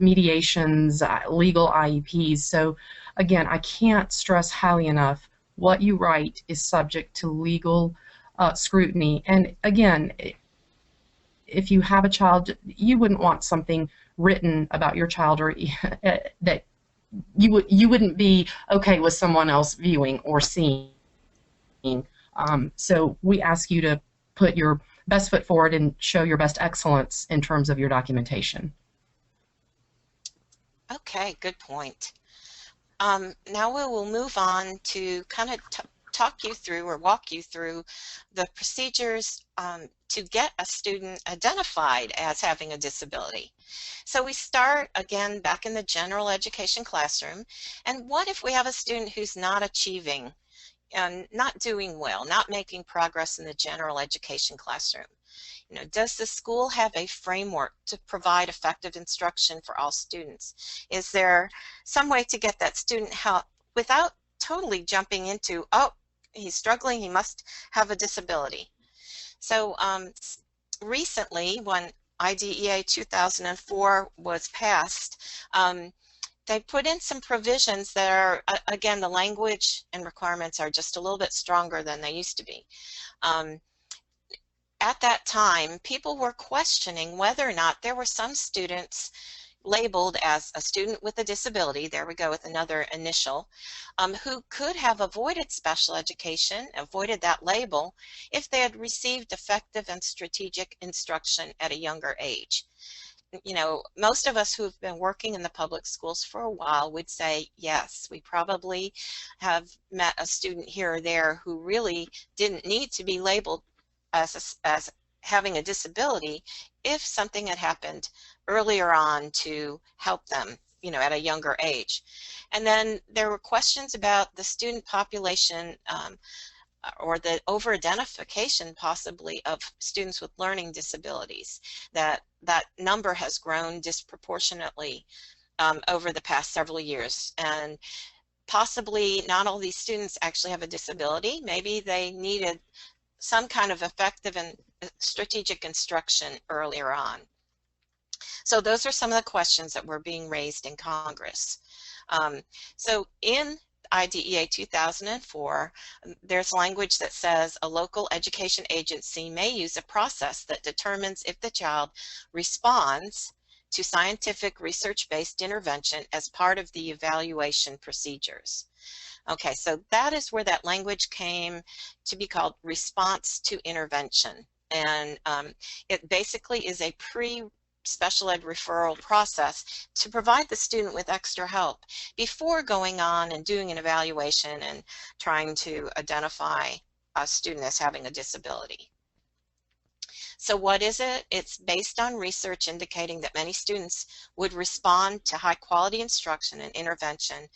mediations, legal IEPs. So again, I can't stress highly enough, what you write is subject to legal scrutiny. And again, if you have a child, you wouldn't want something written about your child or that you wouldn't be okay with someone else viewing or seeing. So we ask you to put your best foot forward and show your best excellence in terms of your documentation.
Okay, good point. Now we will move on to kind of talk you through or walk you through the procedures to get a student identified as having a disability. So we start again back in the general education classroom, and what if we have a student who's not achieving and not doing well, not making progress in the general education classroom? Does the school have a framework to provide effective instruction for all students? Is there some way to get that student help without totally jumping into, oh, he's struggling, he must have a disability? So recently, when IDEA 2004 was passed, they put in some provisions that are, again, the language and requirements are just a little bit stronger than they used to be. At that time, people were questioning whether or not there were some students labeled as a student with a disability, there we go with another initial, who could have avoided special education, avoided that label, if they had received effective and strategic instruction at a younger age. you know, most of us who've been working in the public schools for a while would say, yes, we probably have met a student here or there who really didn't need to be labeled as having a disability if something had happened earlier on to help them, you know, at a younger age. And then there were questions about the student population, or the over-identification possibly of students with learning disabilities, that number has grown disproportionately over the past several years. And possibly not all these students actually have a disability. Maybe they needed some kind of effective and strategic instruction earlier on. So those are some of the questions that were being raised in Congress. So in IDEA 2004, there's language that says a local education agency may use a process that determines if the child responds to scientific research-based intervention as part of the evaluation procedures. Okay, so that is where that language came to be called response to intervention. And it basically is a special ed referral process to provide the student with extra help before going on and doing an evaluation and trying to identify a student as having a disability. So what is it? It's based on research indicating that many students would respond to high quality instruction and intervention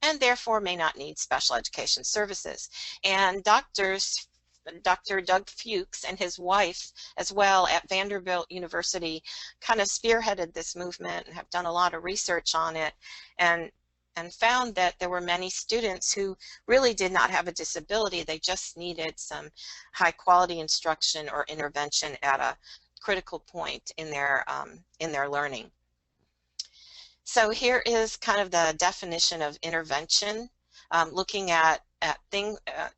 and therefore may not need special education services. And Dr. Doug Fuchs and his wife as well at Vanderbilt University kind of spearheaded this movement and have done a lot of research on it, and found that there were many students who really did not have a disability. They just needed some high quality instruction or intervention at a critical point in their learning. So here is kind of the definition of intervention, looking at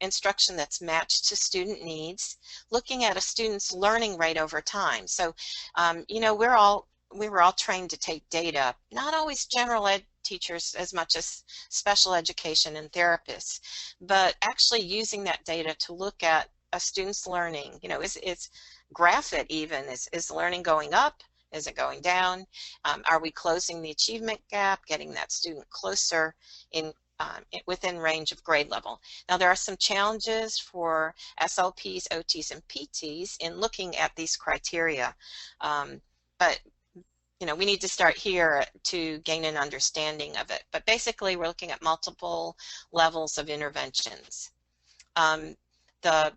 instruction that's matched to student needs, looking at a student's learning rate over time. So, you know, we were all trained to take data, not always general ed teachers as much as special education and therapists, but actually using that data to look at a student's learning. You know, is graph it even, is learning going up? Is it going down? Are we closing the achievement gap, getting that student closer within range of grade level? Now there are some challenges for SLPs, OTs, and PTs in looking at these criteria, but you know, we need to start here to gain an understanding of it. But basically we're looking at multiple levels of interventions. The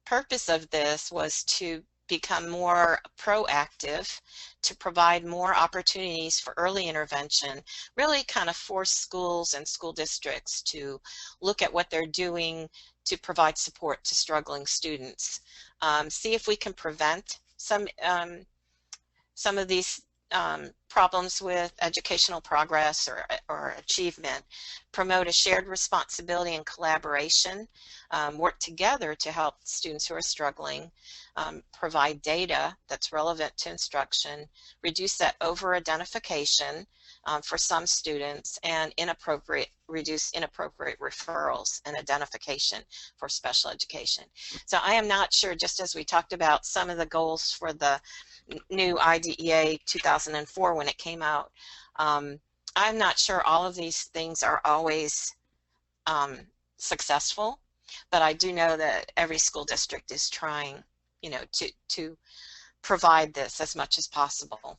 purpose of this was to become more proactive, to provide more opportunities for early intervention, really kind of force schools and school districts to look at what they're doing to provide support to struggling students. See if we can prevent some of these problems with educational progress or achievement, promote a shared responsibility and collaboration, work together to help students who are struggling, provide data that's relevant to instruction, reduce that over-identification for some students, and reduce inappropriate referrals and identification for special education. So I am not sure, just as we talked about some of the goals for the new IDEA 2004 when it came out, I'm not sure all of these things are always successful, but I do know that every school district is trying, you know, to provide this as much as possible.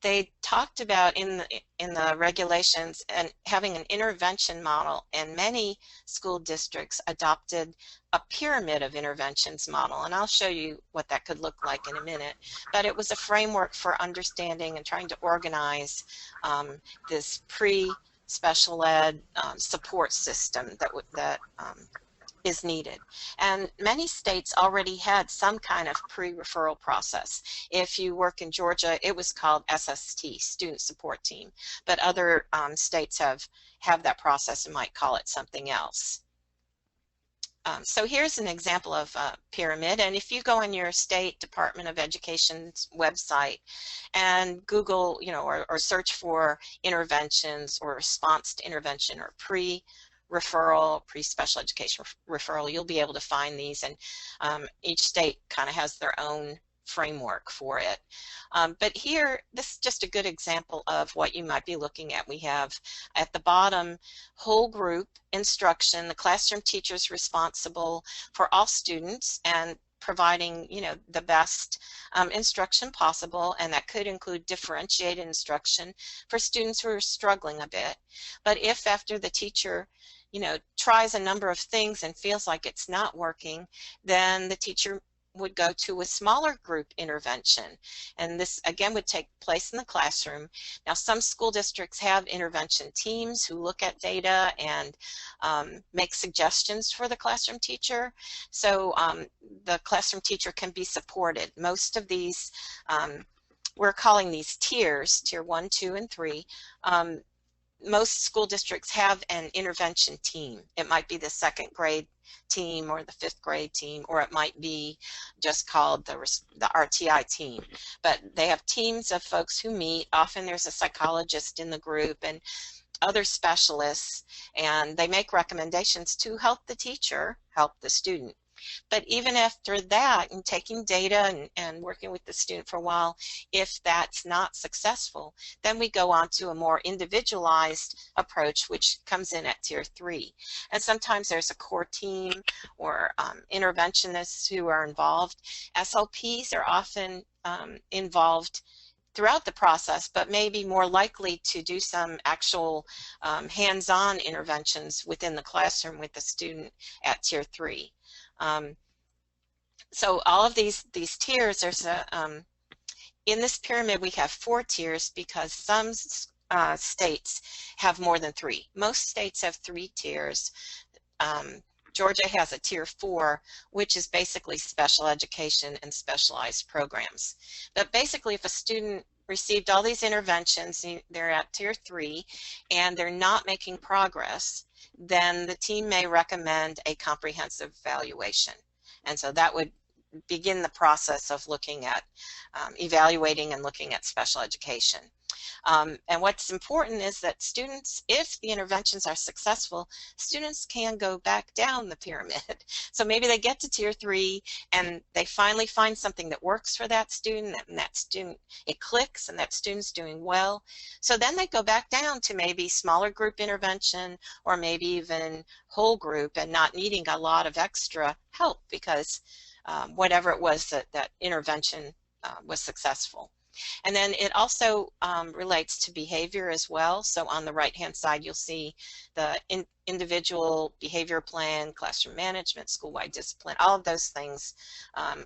They talked about in the regulations and having an intervention model, and many school districts adopted a pyramid of interventions model, and I'll show you what that could look like in a minute. But it was a framework for understanding and trying to organize this pre-special ed support system that is needed. And many states already had some kind of pre-referral process. If you work in Georgia, it was called SST, Student Support Team, but other states have that process and might call it something else. So here's an example of a pyramid, and if you go on your state Department of Education's website and Google, you know, or search for interventions or response to intervention or pre-referral, pre-special education referral, you'll be able to find these, and each state kind of has their own framework for it. But here, this is just a good example of what you might be looking at. We have at the bottom whole group instruction. The classroom teacher is responsible for all students and providing, you know, the best instruction possible, and that could include differentiated instruction for students who are struggling a bit. But if after the teacher, you know, tries a number of things and feels like it's not working, then the teacher would go to a smaller group intervention, and this again would take place in the classroom. Now, some school districts have intervention teams who look at data and make suggestions for the classroom teacher, so the classroom teacher can be supported. Most of these, we're calling these tiers, tier 1, 2, and 3. Most school districts have an intervention team. It might be the 2nd grade team or the 5th grade team, or it might be just called the RTI team. But they have teams of folks who meet. Often there's a psychologist in the group and other specialists, and they make recommendations to help the teacher help the student. But even after that, and taking data and working with the student for a while, if that's not successful, then we go on to a more individualized approach, which comes in at tier 3. And sometimes there's a core team or interventionists who are involved. SLPs are often involved throughout the process, but maybe more likely to do some actual hands-on interventions within the classroom with the student at tier 3. So all of these tiers, there's a in this pyramid we have 4 tiers because some states have more than 3. Most states have 3 tiers. Georgia has a tier 4, which is basically special education and specialized programs. But basically, if a student received all these interventions, they're at tier 3, and they're not making progress, then the team may recommend a comprehensive evaluation. And so that would begin the process of looking at evaluating and looking at special education. And what's important is that students, if the interventions are successful, students can go back down the pyramid. So maybe they get to tier 3 and they finally find something that works for that student, and that student, it clicks, and that student's doing well. So then they go back down to maybe smaller group intervention, or maybe even whole group, and not needing a lot of extra help because whatever it was that intervention was successful. And then it also relates to behavior as well. So on the right-hand side, you'll see the individual behavior plan, classroom management, school-wide discipline, all of those things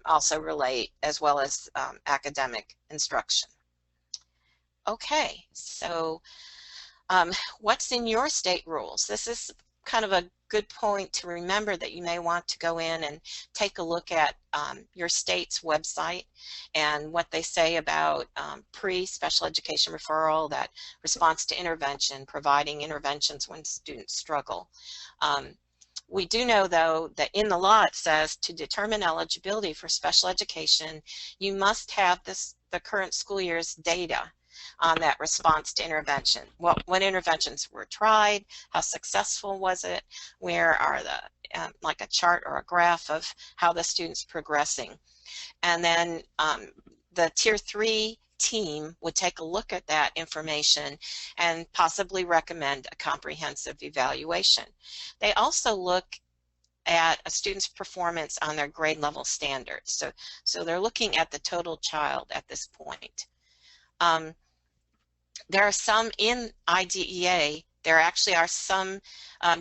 also relate, as well as academic instruction. Okay, so what's in your state rules? This is kind of a good point to remember, that you may want to go in and take a look at your state's website and what they say about pre-special education referral, that response to intervention, providing interventions when students struggle. We do know, though, that in the law it says to determine eligibility for special education, you must have the current school year's data on that response to intervention. What interventions were tried, how successful was it, where are the, like a chart or a graph of how the student's progressing. And then the tier 3 team would take a look at that information and possibly recommend a comprehensive evaluation. They also look at a student's performance on their grade level standards. So they're looking at the total child at this point. There are some in IDEA, there actually are some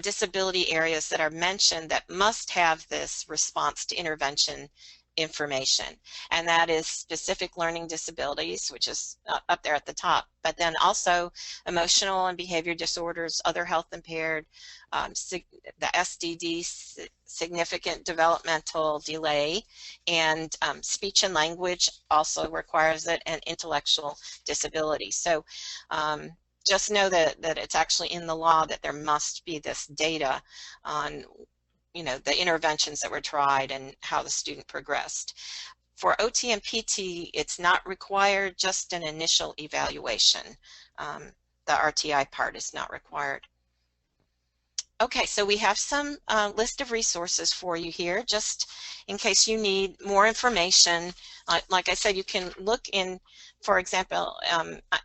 disability areas that are mentioned that must have this response to intervention information, and that is specific learning disabilities, which is up there at the top, but then also emotional and behavior disorders, other health impaired, the SDD, significant developmental delay, and speech and language also requires it, and intellectual disability. So just know that it's actually in the law that there must be this data on, you know, the interventions that were tried and how the student progressed. For OT and PT, it's not required, just an initial evaluation. The RTI part is not required. Okay, so we have some list of resources for you here, just in case you need more information. Like I said, you can look in, for example,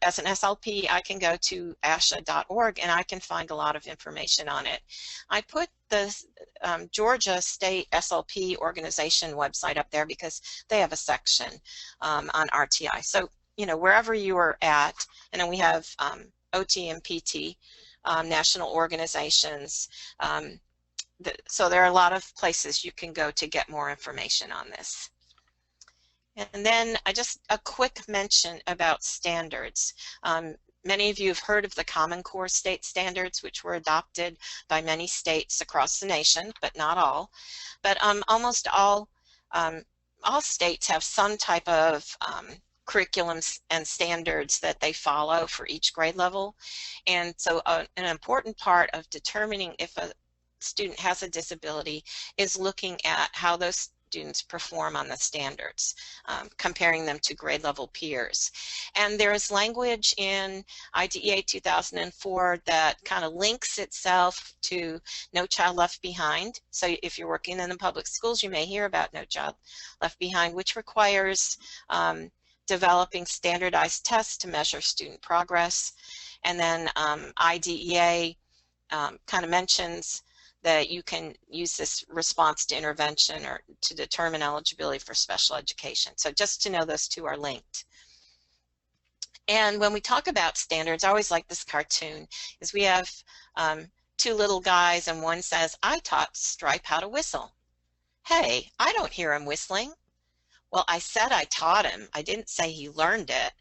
as an SLP, I can go to asha.org and I can find a lot of information on it. I put the Georgia State SLP organization website up there because they have a section on RTI. So, you know, wherever you are at, and then we have OT and PT. National organizations. So there are a lot of places you can go to get more information on this. And then just a quick mention about standards. Many of you have heard of the Common Core state standards, which were adopted by many states across the nation, but not all. But almost all states have some type of curriculums and standards that they follow for each grade level. And so an important part of determining if a student has a disability is looking at how those students perform on the standards, comparing them to grade level peers. And there is language in IDEA 2004 that kind of links itself to No Child Left Behind. So if you're working in the public schools, you may hear about No Child Left Behind, which requires developing standardized tests to measure student progress. And then IDEA kind of mentions that you can use this response to intervention or to determine eligibility for special education. So just to know those two are linked. And when we talk about standards, I always like this cartoon, is we have two little guys and one says, I taught Stripe how to whistle. Hey, I don't hear him whistling. Well, I said I taught him. I didn't say he learned it.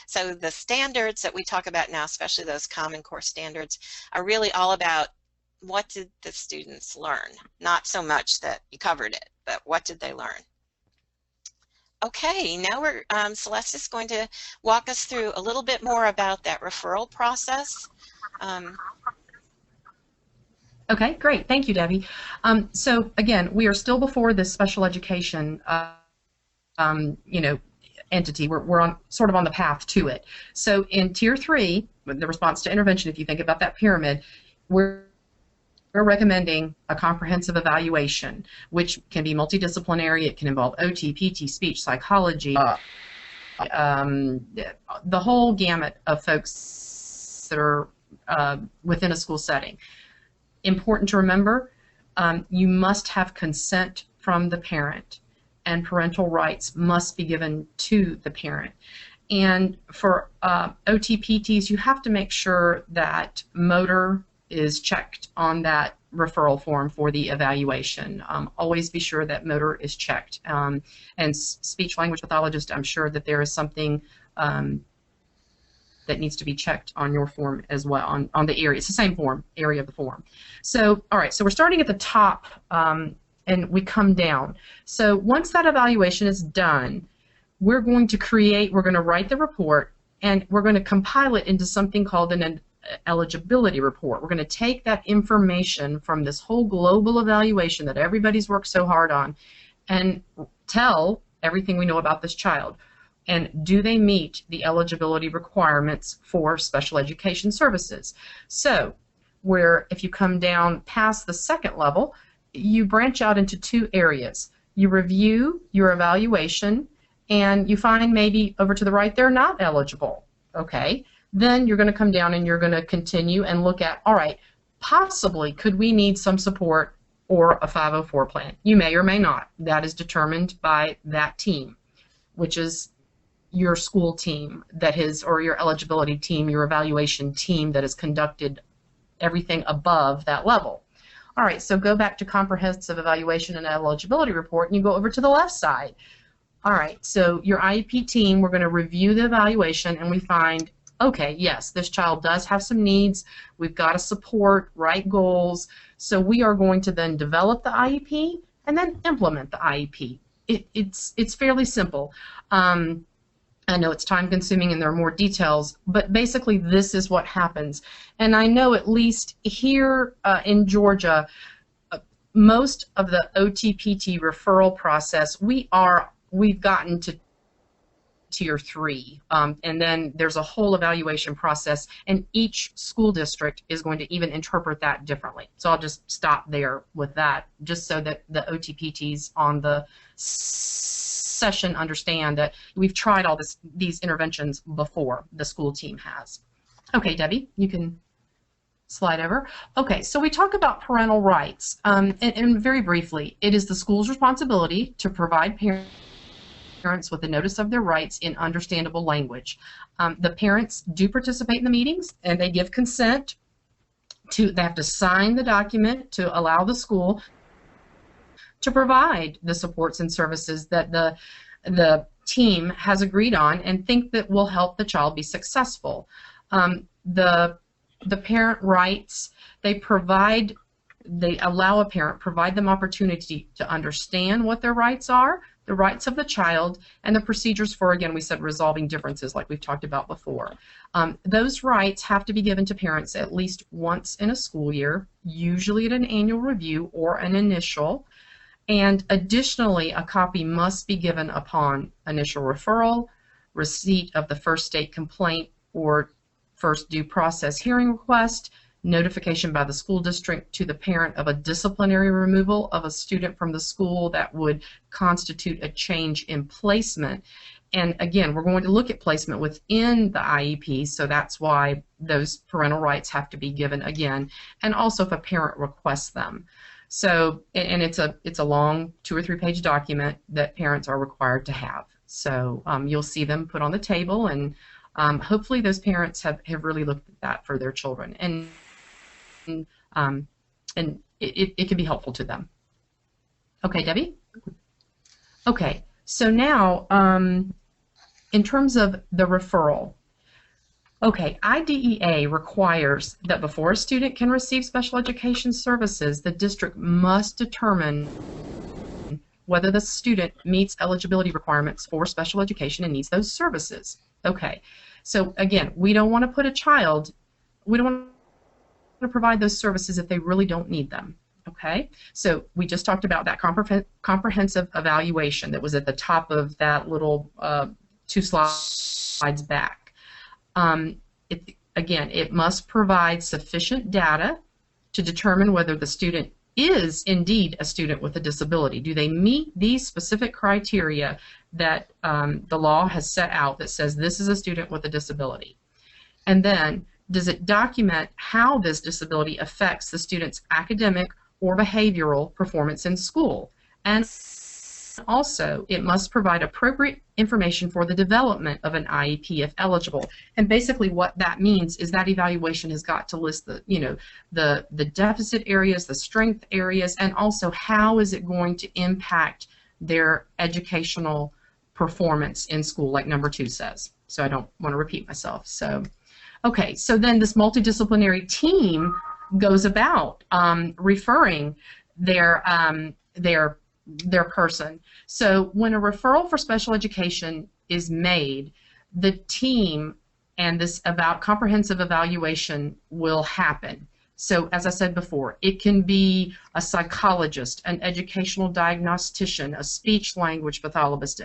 So the standards that we talk about now, especially those Common Core standards, are really all about what did the students learn? Not so much that you covered it, but what did they learn? Okay, now Celeste is going to walk us through a little bit more about that referral process.
Okay, great. Thank you, Debbie. So again, we are still before this special education entity. We're sort of on the path to it. So in Tier 3, the response to intervention, if you think about that pyramid, we're recommending a comprehensive evaluation, which can be multidisciplinary. It can involve OT, PT, speech, psychology, the whole gamut of folks that are within a school setting. Important to remember, you must have consent from the parent, and parental rights must be given to the parent. And for OTPTs, you have to make sure that motor is checked on that referral form for the evaluation. Always be sure that motor is checked. And speech language pathologist, I'm sure that there is something that needs to be checked on your form as well, on the area. It's the same form, area of the form. So, all right, so we're starting at the top and we come down. So once that evaluation is done, we're going to write the report, and we're going to compile it into something called an eligibility report. We're going to take that information from this whole global evaluation that everybody's worked so hard on and tell everything we know about this child. And do they meet the eligibility requirements for special education services? So if you come down past the second level, you branch out into two areas. You review your evaluation, and you find maybe over to the right they're not eligible. Okay, then you're going to come down and you're going to continue and look at, all right, possibly could we need some support or a 504 plan? You may or may not. That is determined by that team, which is your school team or your eligibility team, your evaluation team that has conducted everything above that level. All right, so go back to comprehensive evaluation and eligibility report, and you go over to the left side. All right, so your IEP team, we're going to review the evaluation, and we find, okay, yes, this child does have some needs. We've got to support, write goals. So we are going to then develop the IEP and then implement the IEP. It's fairly simple. I know it's time-consuming and there are more details, but basically this is what happens. And I know at least here in Georgia, most of the OTPT referral process, we've gotten to tier 3, and then there's a whole evaluation process, and each school district is going to even interpret that differently. So I'll just stop there with that, just so that the OTPTs on the session understand that we've tried all these interventions before. The school team has. Okay, Debbie, you can slide over. Okay, so we talk about parental rights, and very briefly, it is the school's responsibility to provide parents with a notice of their rights in understandable language. The parents do participate in the meetings, and they give consent to, they have to sign the document to allow the school to provide the supports and services that the team has agreed on and think that will help the child be successful. The parent rights, they allow a parent, provide them opportunity to understand what their rights are, the rights of the child, and the procedures for, again, we said resolving differences like we've talked about before. Those rights have to be given to parents at least once in a school year, usually at an annual review or an initial, and additionally a copy must be given upon initial referral, receipt of the first state complaint or first due process hearing request, notification by the school district to the parent of a disciplinary removal of a student from the school that would constitute a change in placement. And again, we're going to look at placement within the IEP, so that's why those parental rights have to be given again, and also if a parent requests them. So, and it's a long 2 or 3 page document that parents are required to have. So you'll see them put on the table, and hopefully those parents have really looked at that for their children, and it can be helpful to them. Okay, Debbie? Okay, so now in terms of the referral, okay, IDEA requires that before a student can receive special education services, the district must determine whether the student meets eligibility requirements for special education and needs those services. Okay, so again, we don't want to put a child, we don't want to provide those services if they really don't need them. Okay, so we just talked about that comprehensive evaluation that was at the top of that little 2 slides back. Again, it must provide sufficient data to determine whether the student is indeed a student with a disability. Do they meet these specific criteria that the law has set out that says this is a student with a disability? And then, does it document how this disability affects the student's academic or behavioral performance in school? And also, it must provide appropriate information for the development of an IEP if eligible. And basically what that means is that evaluation has got to list the, the deficit areas, the strength areas, and also how is it going to impact their educational performance in school, like number 2 says. So I don't want to repeat myself. So, okay, so then this multidisciplinary team goes about referring their person. So when a referral for special education is made, the team and this comprehensive evaluation will happen. So as I said before, it can be a psychologist, an educational diagnostician, a speech language pathologist,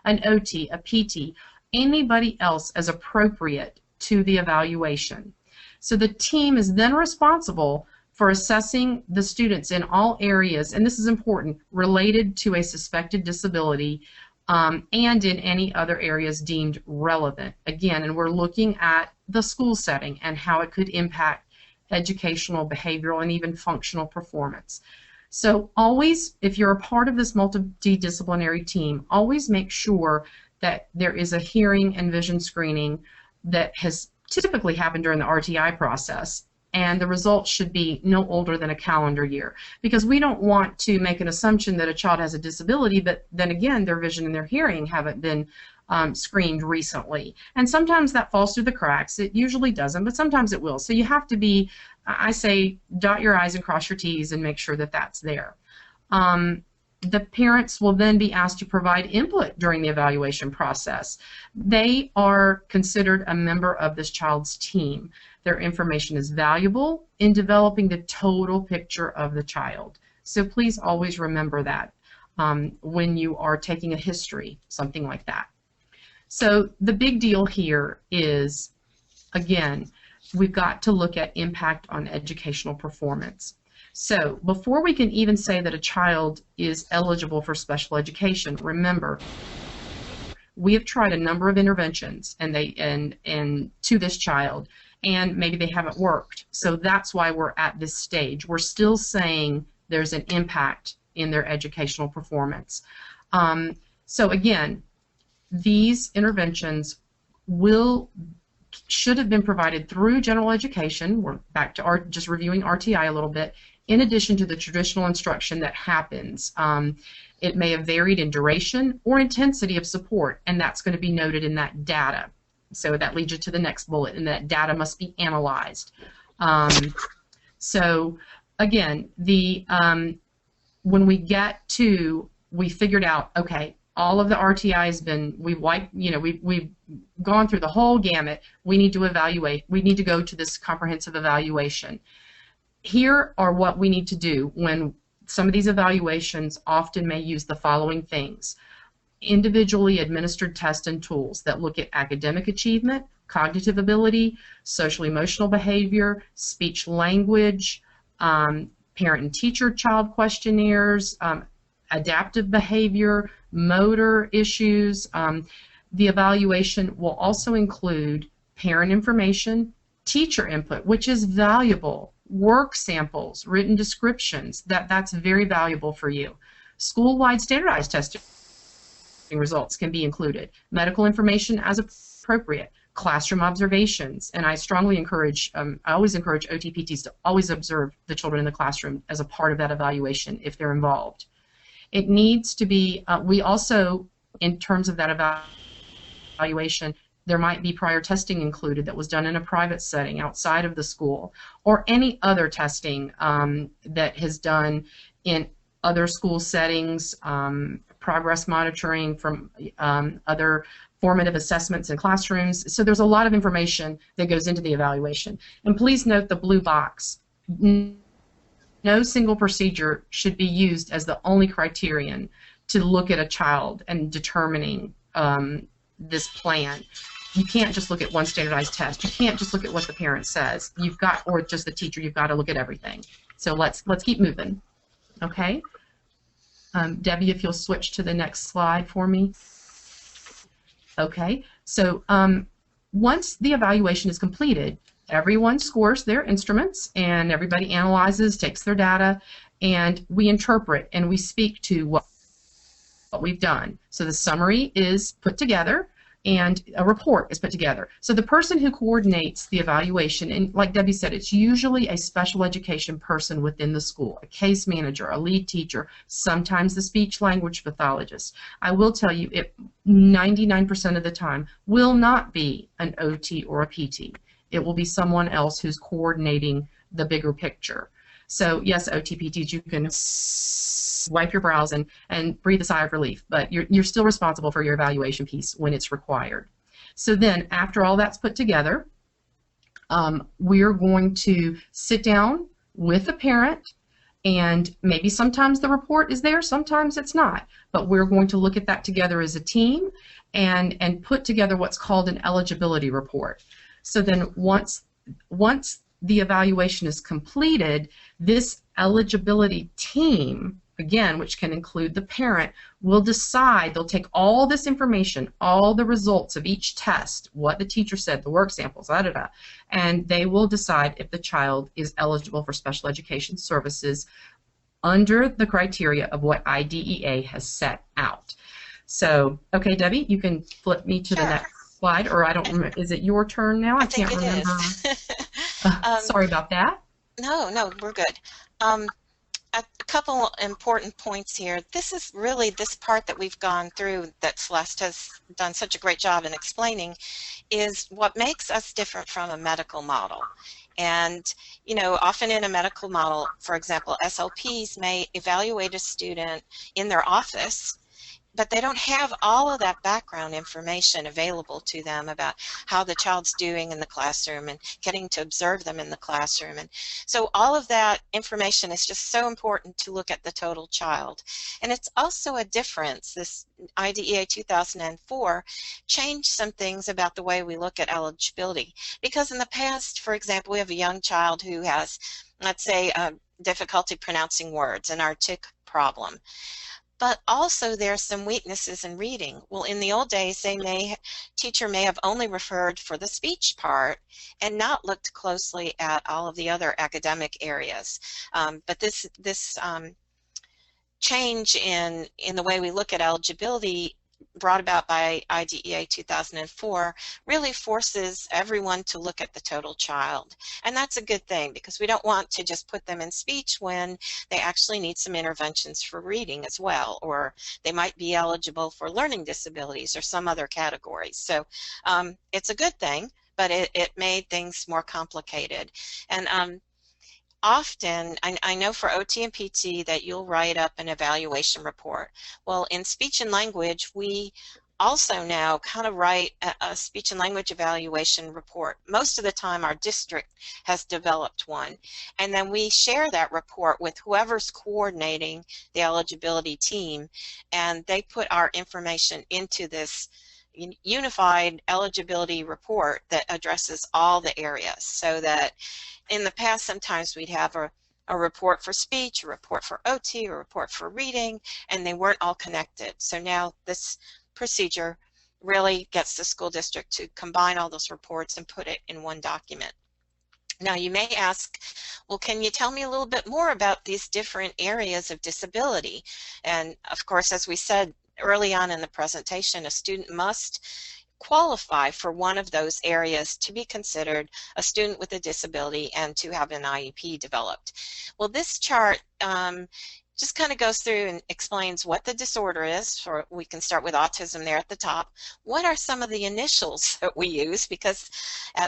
an OT, a PT, anybody else as appropriate to the evaluation. So the team is then responsible for assessing the students in all areas, and this is important, related to a suspected disability and in any other areas deemed relevant. Again, and we're looking at the school setting and how it could impact educational, behavioral, and even functional performance. So always, if you're a part of this multidisciplinary team, always make sure that there is a hearing and vision screening that has typically happened during the RTI process, and the results should be no older than a calendar year, because we don't want to make an assumption that a child has a disability, but then again their vision and their hearing haven't been screened recently. And sometimes that falls through the cracks. It usually doesn't, but sometimes it will. So you have to be, I say, dot your I's and cross your T's and make sure that that's there. The parents will then be asked to provide input during the evaluation process. They are considered a member of this child's team. Their information is valuable in developing the total picture of the child. So please always remember that. when you are taking a history, something like that. So the big deal here is, again, we've got to look at impact on educational performance. So before we can even say that a child is eligible for special education, remember, we have tried a number of interventions and to this child, and maybe they haven't worked. So that's why we're at this stage. We're still saying there's an impact in their educational performance. So again, these interventions should have been provided through general education. We're back to just reviewing RTI a little bit, in addition to the traditional instruction that happens. It may have varied in duration or intensity of support, and that's going to be noted in that data. So that leads you to the next bullet, and that data must be analyzed. So again, when we get to, we figured out, okay, all of the RTI has been, we've gone through the whole gamut. We need to evaluate. We need to go to this comprehensive evaluation. Here are what we need to do when some of these evaluations often may use the following things: individually administered tests and tools that look at academic achievement, cognitive ability, social emotional behavior, speech language, parent and teacher child questionnaires, adaptive behavior, motor issues. The evaluation will also include parent information, teacher input, which is valuable, work samples, written descriptions, that's very valuable for you. School-wide standardized testing results can be included, medical information as appropriate, classroom observations, and I strongly encourage, I always encourage OTPTs to always observe the children in the classroom as a part of that evaluation if they're involved. It needs to be, we also, in terms of that evaluation, there might be prior testing included that was done in a private setting outside of the school, or any other testing that has done in other school settings, progress monitoring from other formative assessments in classrooms. So there's a lot of information that goes into the evaluation. And please note the blue box. No single procedure should be used as the only criterion to look at a child and determining this plan. You can't just look at one standardized test. You can't just look at what the parent says. You've got, or just the teacher, you've got to look at everything. So let's keep moving. Okay? Debbie, if you'll switch to the next slide for me. Okay, so once the evaluation is completed, everyone scores their instruments and everybody analyzes, takes their data, and we interpret and we speak to what we've done. So the summary is put together and a report is put together. So the person who coordinates the evaluation, and like Debbie said, it's usually a special education person within the school, a case manager, a lead teacher, sometimes the speech language pathologist. I will tell you, it 99% of the time will not be an OT or a PT. It will be someone else who's coordinating the bigger picture. So yes, OTPTs, you can wipe your brows and breathe a sigh of relief, but you're still responsible for your evaluation piece when it's required. So then after all that's put together, we're going to sit down with the parent, and maybe sometimes the report is there, sometimes it's not, but we're going to look at that together as a team and put together what's called an eligibility report. So then once the evaluation is completed, this eligibility team, again, which can include the parent, will decide, they'll take all this information, all the results of each test, what the teacher said, the work samples, and they will decide if the child is eligible for special education services under the criteria of what IDEA has set out. So, okay, Debbie, you can flip me to the next slide, or I don't remember, is it your turn now? I can't remember. Sorry about that.
No, we're good. A couple important points here. This is really this part that we've gone through that Celeste has done such a great job in explaining is what makes us different from a medical model. And, you know, often in a medical model, for example, SLPs may evaluate a student in their office but they don't have all of that background information available to them about how the child's doing in the classroom and getting to observe them in the classroom. And so all of that information is just so important to look at the total child. And it's also a difference. This IDEA 2004 changed some things about the way we look at eligibility. Because in the past, for example, we have a young child who has, let's say, difficulty pronouncing words, an artic problem. But also there's some weaknesses in reading. Well, in the old days, teacher may have only referred for the speech part and not looked closely at all of the other academic areas. But this change in the way we look at eligibility brought about by IDEA 2004 really forces everyone to look at the total child. And that's a good thing, because we don't want to just put them in speech when they actually need some interventions for reading as well, or they might be eligible for learning disabilities or some other categories. So it's a good thing, but it made things more complicated. And often, I know for OT and PT that you'll write up an evaluation report. Well, in speech and language, we also now kind of write a speech and language evaluation report. Most of the time our district has developed one, and then we share that report with whoever's coordinating the eligibility team, and they put our information into this unified eligibility report that addresses all the areas. So that in the past, sometimes we'd have a report for speech, a report for OT, a report for reading, and they weren't all connected. So now this procedure really gets the school district to combine all those reports and put it in one document. Now you may ask, well, can you tell me a little bit more about these different areas of disability? And of course, as we said early on in the presentation, a student must qualify for one of those areas to be considered a student with a disability and to have an IEP developed. Well, this chart just kind of goes through and explains what the disorder is. For we can start with autism there at the top. What are some of the initials that we use? Because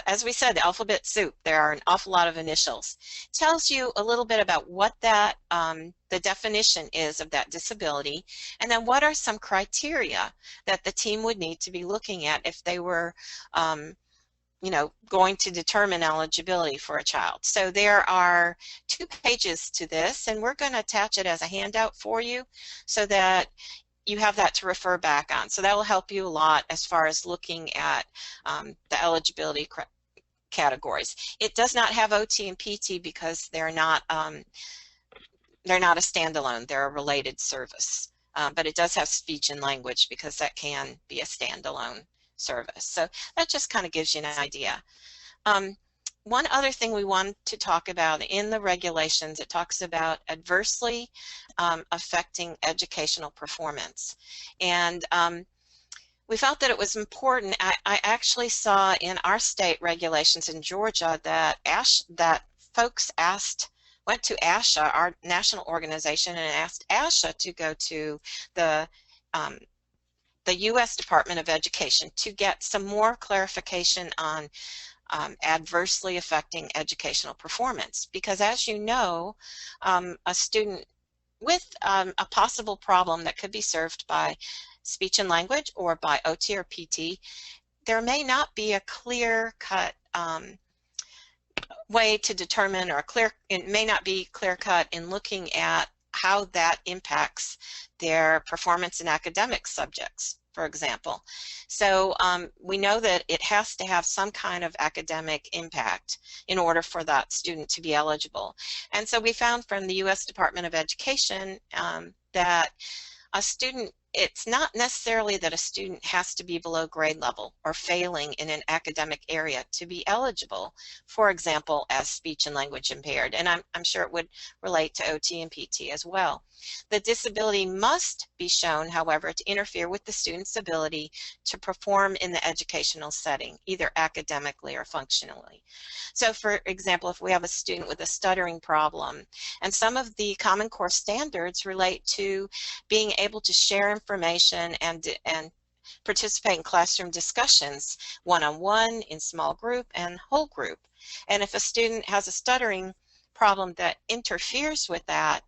as we said, the alphabet soup, there are an awful lot of initials. It tells you a little bit about what that the definition is of that disability, and then what are some criteria that the team would need to be looking at if they were going to determine eligibility for a child. So there are 2 pages to this, and we're going to attach it as a handout for you so that you have that to refer back on. So that will help you a lot as far as looking at the eligibility categories. It does not have OT and PT because they're not a standalone. They're a related service. But it does have speech and language because that can be a standalone service. So that just kind of gives you an idea. One other thing we want to talk about in the regulations, it talks about adversely affecting educational performance. And we felt that it was important. I actually saw in our state regulations in Georgia that folks went to ASHA, our national organization, and asked ASHA to go to the U.S. Department of Education to get some more clarification on adversely affecting educational performance. Because as you know, a student with a possible problem that could be served by speech and language or by OT or PT, there may not be a clear-cut way to determine, or it may not be clear-cut in looking at how that impacts their performance in academic subjects, for example. So we know that it has to have some kind of academic impact in order for that student to be eligible. And so we found from the U.S. Department of Education that a student, it's not necessarily that a student has to be below grade level or failing in an academic area to be eligible, for example, as speech and language impaired. And I'm sure it would relate to OT and PT as well. The disability must be shown, however, to interfere with the student's ability to perform in the educational setting, either academically or functionally. So for example, if we have a student with a stuttering problem, and some of the Common Core standards relate to being able to share information and participate in classroom discussions, one-on-one, in small group, and whole group. And if a student has a stuttering problem that interferes with that,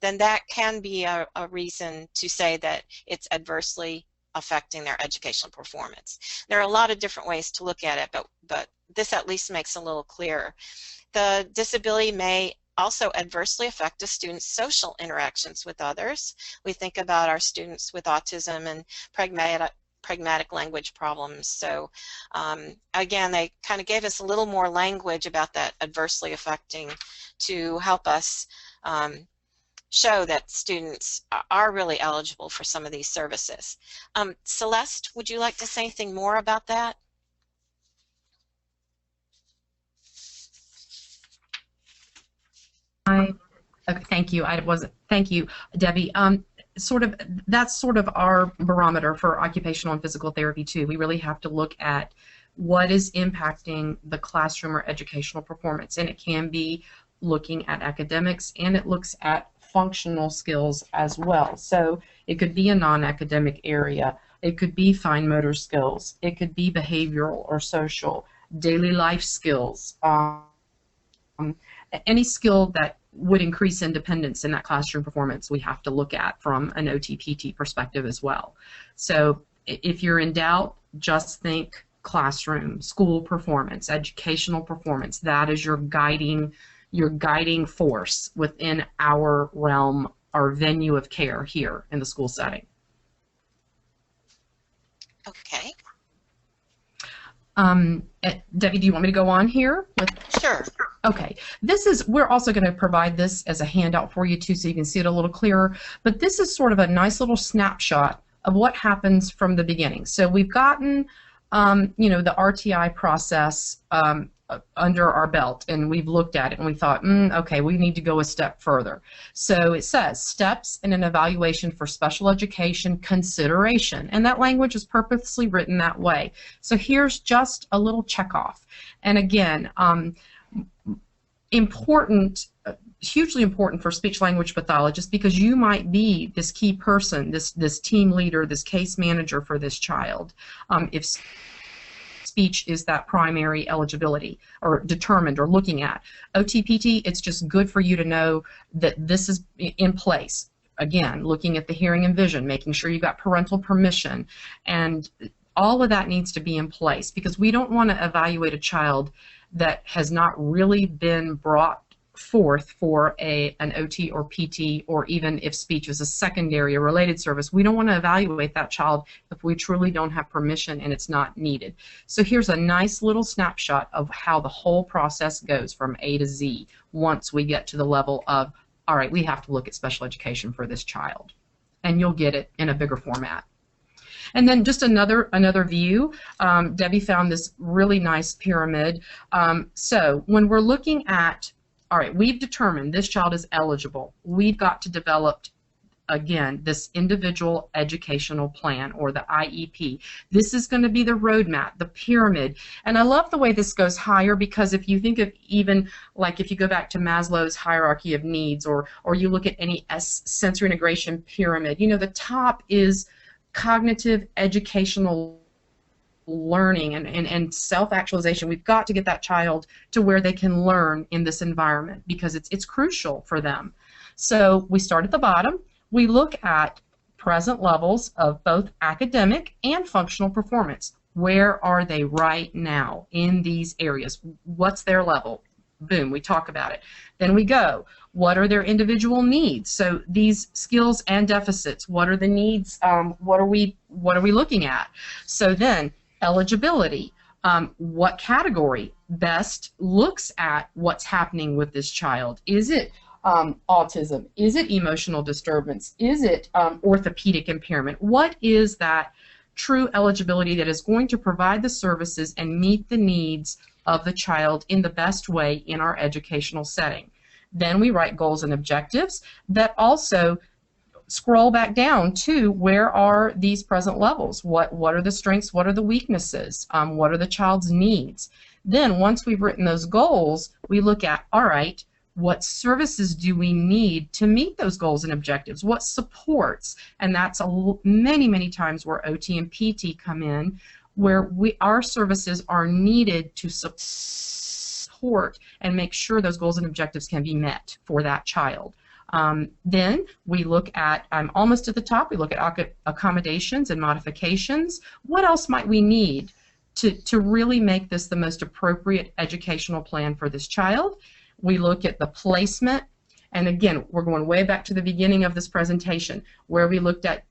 then that can be a reason to say that it's adversely affecting their educational performance. There are a lot of different ways to look at it, but this at least makes it a little clearer. The disability may also adversely affect a student's social interactions with others. We think about our students with autism and pragmatic language problems. So again, they kind of gave us a little more language about that adversely affecting to help us show that students are really eligible for some of these services. Celeste, would you like to say anything more about that?
Okay, thank you. Thank you, Debbie. That's sort of our barometer for occupational and physical therapy too. We really have to look at what is impacting the classroom or educational performance, and it can be looking at academics, and it looks at functional skills as well. So it could be a non-academic area, it could be fine motor skills, it could be behavioral or social, daily life skills, any skill that would increase independence in that classroom performance we have to look at from an OT-PT perspective as well. So if you're in doubt, just think classroom, school performance, educational performance. That is your guiding force within our realm, our venue of care here in the school setting.
Okay.
Debbie, do you want me to go on here?
Sure.
Okay, we're also going to provide this as a handout for you too, so you can see it a little clearer, but this is sort of a nice little snapshot of what happens from the beginning. So we've gotten, the RTI process under our belt, and we've looked at it and we thought, okay, we need to go a step further. So it says steps in an evaluation for special education consideration, and that language is purposely written that way. So here's just a little checkoff, and again, hugely important for speech language pathologists, because you might be this key person, this team leader, this case manager for this child, if speech is that primary eligibility or determined or looking at. OT-PT, it's just good for you to know that this is in place. Again, looking at the hearing and vision, making sure you got parental permission, and all of that needs to be in place, because we don't want to evaluate a child that has not really been brought forth for an OT or PT, or even if speech is a secondary or related service. We don't want to evaluate that child if we truly don't have permission and it's not needed. So here's a nice little snapshot of how the whole process goes from A to Z once we get to the level of, all right, we have to look at special education for this child. And you'll get it in a bigger format. And then just another view, Debbie found this really nice pyramid. So when we're looking at, all right, we've determined this child is eligible, we've got to develop, again, this individual educational plan, or the IEP. This is going to be the roadmap, the pyramid. And I love the way this goes higher, because if you think of, even like if you go back to Maslow's hierarchy of needs, or you look at any sensory integration pyramid, the top is cognitive educational learning and self-actualization. We've got to get that child to where they can learn in this environment, because it's crucial for them. So we start at the bottom. We look at present levels of both academic and functional performance. Where are they right now in these areas? What's their level? Boom, we talk about it. Then we go, what are their individual needs? So these skills and deficits, what are the needs? What are we looking at? So then eligibility, what category best looks at what's happening with this child? Is it autism? Is it emotional disturbance? Is it orthopedic impairment? What is that true eligibility that is going to provide the services and meet the needs of the child in the best way in our educational setting? Then we write goals and objectives that also scroll back down to where are these present levels? What are the strengths? What are the weaknesses? What are the child's needs? Then once we've written those goals, we look at, all right, what services do we need to meet those goals and objectives? What supports? And that's many, many times where OT and PT come in, where our services are needed to support support and make sure those goals and objectives can be met for that child. Then we look at, I'm almost at the top, we look at accommodations and modifications. What else might we need to really make this the most appropriate educational plan for this child? We look at the placement, and again, we're going way back to the beginning of this presentation where we looked at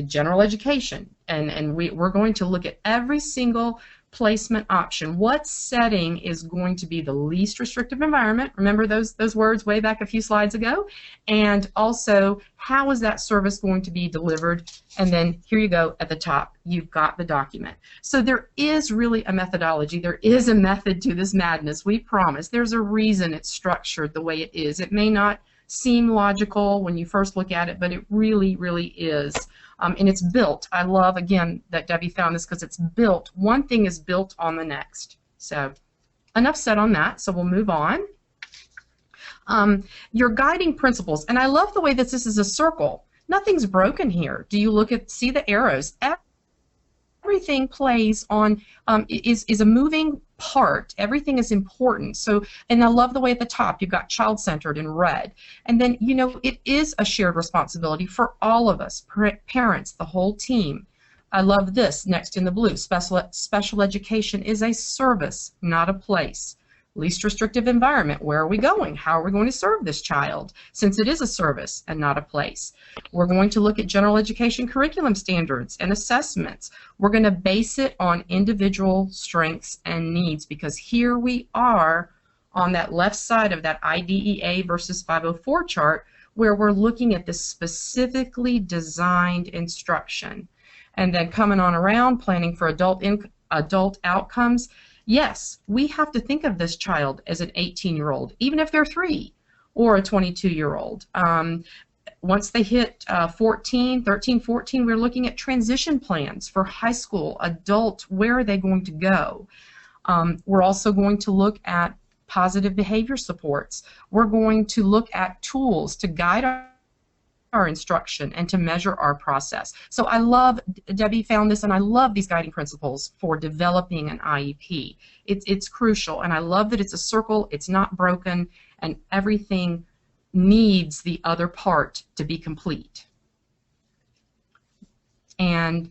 general education, and we're going to look at every single placement option. What setting is going to be the least restrictive environment? Remember those words way back a few slides ago? And also, how is that service going to be delivered? And then here you go at the top, you've got the document. So there is really a methodology. There is a method to this madness, we promise. There's a reason it's structured the way it is. It may not seem logical when you first look at it, but it really, really is. And it's built. I love, again, that Debbie found this because it's built. One thing is built on the next. So enough said on that, so we'll move on. Your guiding principles, and I love the way that this is a circle. Nothing's broken here. Do you look at, see the arrows? Everything plays on, is a moving part. Everything is important. So, and I love the way at the top you've got child-centered in red. And then, you know, it is a shared responsibility for all of us, parents, the whole team. I love this next in the blue. Special education is a service, not a place. Least restrictive environment, where are we going? How are we going to serve this child? Since it is a service and not a place. We're going to look at general education curriculum standards and assessments. We're going to base it on individual strengths and needs, because here we are on that left side of that IDEA versus 504 chart where we're looking at the specifically designed instruction. And then coming on around, planning for adult outcomes. Yes, we have to think of this child as an 18-year-old, even if they're 3, or a 22-year-old. Once they hit 13, 14, we're looking at transition plans for high school, adult, where are they going to go? We're also going to look at positive behavior supports. We're going to look at tools to guide our instruction and to measure our process. So I love, Debbie found this, and I love these guiding principles for developing an IEP. It's crucial, and I love that it's a circle, it's not broken, and everything needs the other part to be complete. And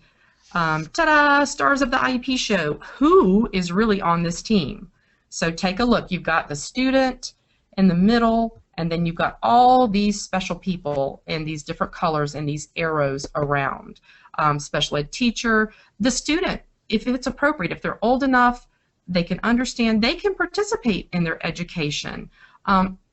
ta-da, stars of the IEP show. Who is really on this team? So take a look. You've got the student in the middle, and then you've got all these special people in these different colors and these arrows around. Special ed teacher, the student, if it's appropriate, if they're old enough, they can understand, they can participate in their education.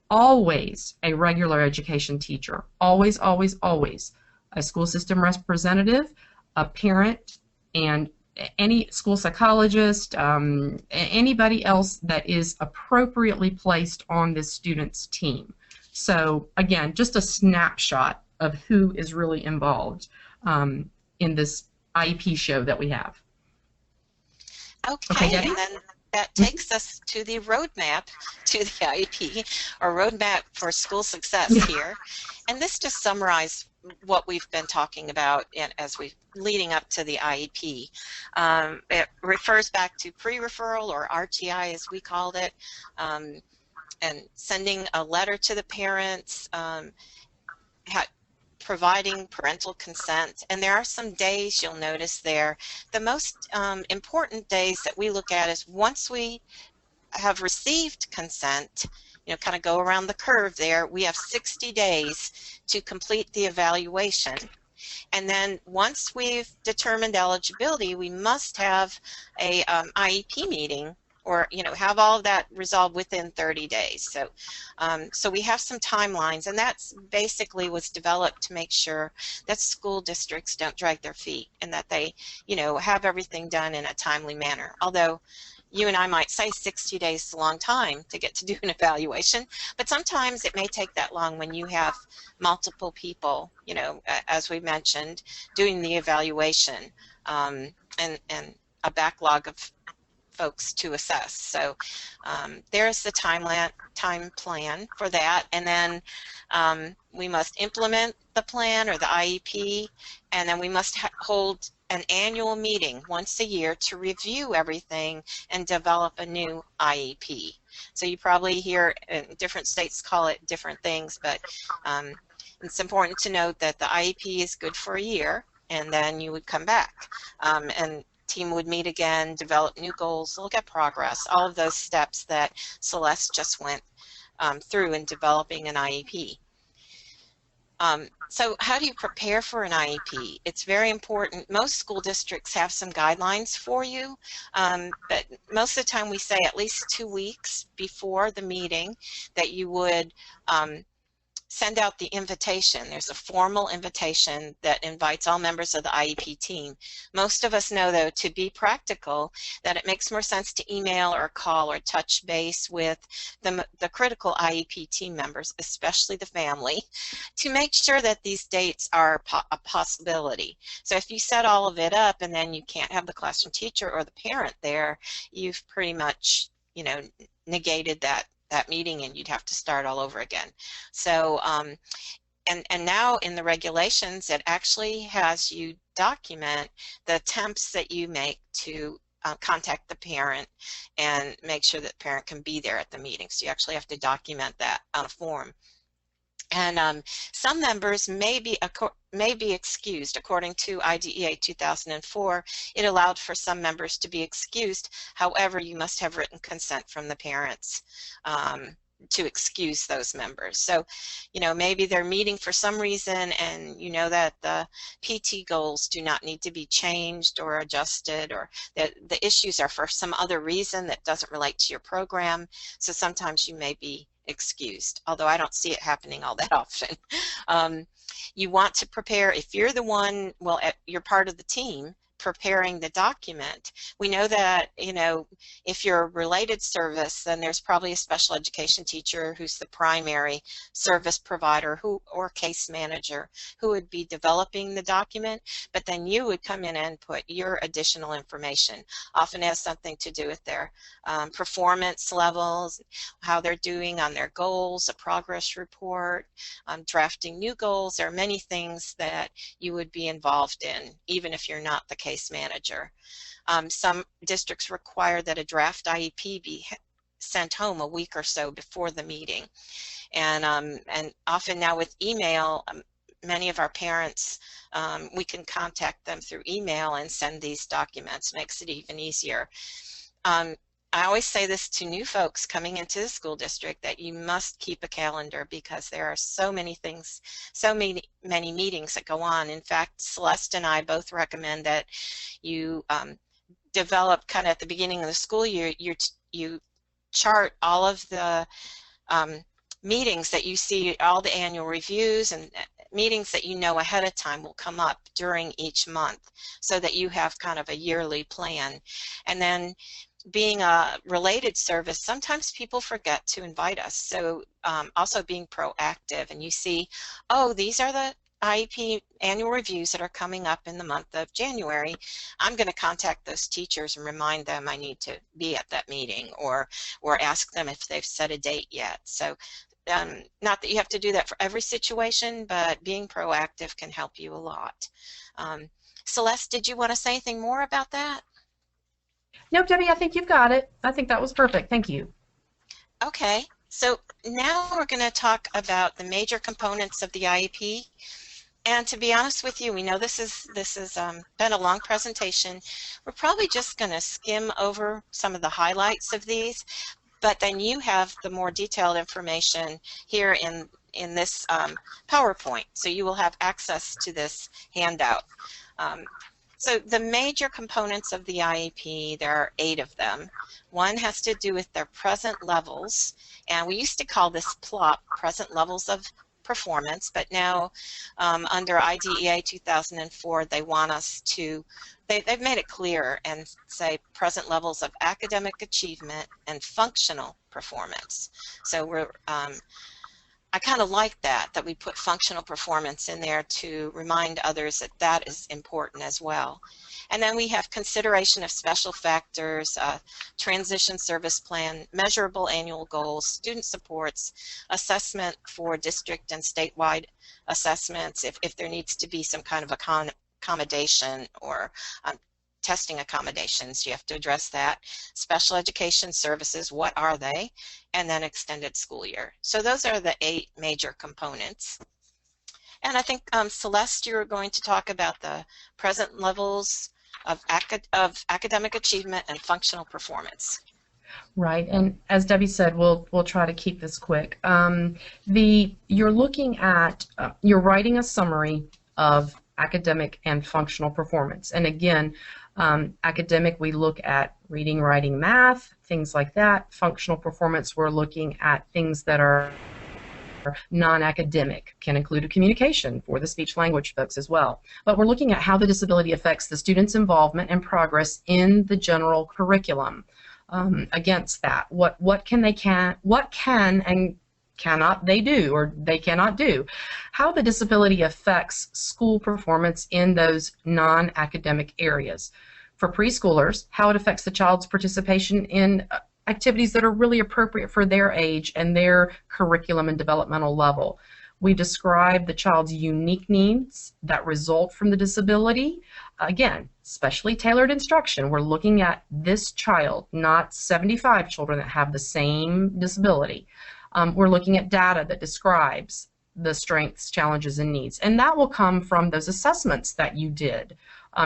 Always a regular education teacher, always, always, always. A school system representative, a parent, and any school psychologist, anybody else that is appropriately placed on this student's team. So again, just a snapshot of who is really involved in this IEP show that we have.
Okay, and then that takes us to the roadmap to the IEP, or roadmap for school success here. And this just summarizes what we've been talking about as we leading up to the IEP. It refers back to pre-referral, or RTI as we called it, and sending a letter to the parents, providing parental consent. And there are some days you'll notice there. The most important days that we look at is once we have received consent, you know, kind of go around the curve there, we have 60 days to complete the evaluation. And then once we've determined eligibility, we must have a IEP meeting, or, you know, have all of that resolved within 30 days. So, so we have some timelines, and that's basically was developed to make sure that school districts don't drag their feet, and that they, you know, have everything done in a timely manner. Although you and I might say 60 days is a long time to get to do an evaluation, but sometimes it may take that long when you have multiple people, you know, as we mentioned, doing the evaluation, and a backlog of folks to assess. So there's the time plan for that, and then we must implement the plan, or the IEP, and then we must hold an annual meeting once a year to review everything and develop a new IEP. So you probably hear different states call it different things, but it's important to note that the IEP is good for a year, and then you would come back. And team would meet again, develop new goals, look at progress, all of those steps that Celeste just went through in developing an IEP. So how do you prepare for an IEP? It's very important. Most school districts have some guidelines for you, but most of the time we say at least 2 weeks before the meeting that you would send out the invitation. There's a formal invitation that invites all members of the IEP team. Most of us know, though, to be practical, that it makes more sense to email or call or touch base with the critical IEP team members, especially the family, to make sure that these dates are a possibility. So if you set all of it up and then you can't have the classroom teacher or the parent there, you've pretty much, you know, negated that meeting, and you'd have to start all over again. So and now in the regulations, it actually has you document the attempts that you make to contact the parent and make sure that the parent can be there at the meeting. So you actually have to document that on a form. And some members may be excused. According to IDEA 2004, it allowed for some members to be excused. However, you must have written consent from the parents to excuse those members. So, you know, maybe they're meeting for some reason and you know that the PT goals do not need to be changed or adjusted, or that the issues are for some other reason that doesn't relate to your program. So sometimes you may be excused, although I don't see it happening all that often. You want to prepare, if you're the one, well, you're part of the team preparing the document. We know that, you know, if you're a related service, then there's probably a special education teacher who's the primary service provider or case manager who would be developing the document, but then you would come in and put your additional information. Often has something to do with their performance levels, how they're doing on their goals, a progress report, drafting new goals. There are many things that you would be involved in, even if you're not the case manager. Some districts require that a draft IEP be sent home a week or so before the meeting. And often now with email, many of our parents, we can contact them through email and send these documents. Makes it even easier. I always say this to new folks coming into the school district, that you must keep a calendar, because there are so many things, so many meetings that go on. In fact, Celeste and I both recommend that you develop kind of at the beginning of the school year, you chart all of the meetings that you see, all the annual reviews and meetings that you know ahead of time will come up during each month, so that you have kind of a yearly plan. And then being a related service, sometimes people forget to invite us. So also being proactive, and you see, oh, these are the IEP annual reviews that are coming up in the month of January. I'm going to contact those teachers and remind them I need to be at that meeting, or ask them if they've set a date yet. So not that you have to do that for every situation, but being proactive can help you a lot. Celeste, did you want to say anything more about that?
Nope, Debbie, I think you've got it. I think that was perfect. Thank you.
Okay, so now we're going to talk about the major components of the IEP. And to be honest with you, we know this has been a long presentation. We're probably just going to skim over some of the highlights of these, but then you have the more detailed information here in this PowerPoint, so you will have access to this handout. So the major components of the IEP, there are 8 of them. One has to do with their present levels, and we used to call this PLOP, present levels of performance, but now under IDEA 2004, they want us to, they've made it clear and say present levels of academic achievement and functional performance. So we're, I kind of like that we put functional performance in there to remind others that that is important as well. And then we have consideration of special factors, transition service plan, measurable annual goals, student supports, assessment for district and statewide assessments if there needs to be some kind of accommodation or testing accommodations, you have to address that. Special education services, what are they? And then extended school year. So those are the 8 major components. And I think Celeste, you're going to talk about the present levels of academic achievement and functional performance.
Right, and as Debbie said, we'll try to keep this quick. You're looking at you're writing a summary of academic and functional performance, and again, academic, we look at reading, writing, math, things like that. Functional performance, we're looking at things that are non-academic, can include a communication for the speech language folks as well. But we're looking at how the disability affects the student's involvement and progress in the general curriculum. Against that, what can and cannot they do, or they cannot do, how the disability affects school performance in those non-academic areas. For preschoolers, how it affects the child's participation in activities that are really appropriate for their age and their curriculum and developmental level. We describe the child's unique needs that result from the disability. Again, specially tailored instruction. We're looking at this child, not 75 children that have the same disability. We're looking at data that describes the strengths, challenges, and needs. And that will come from those assessments that you did,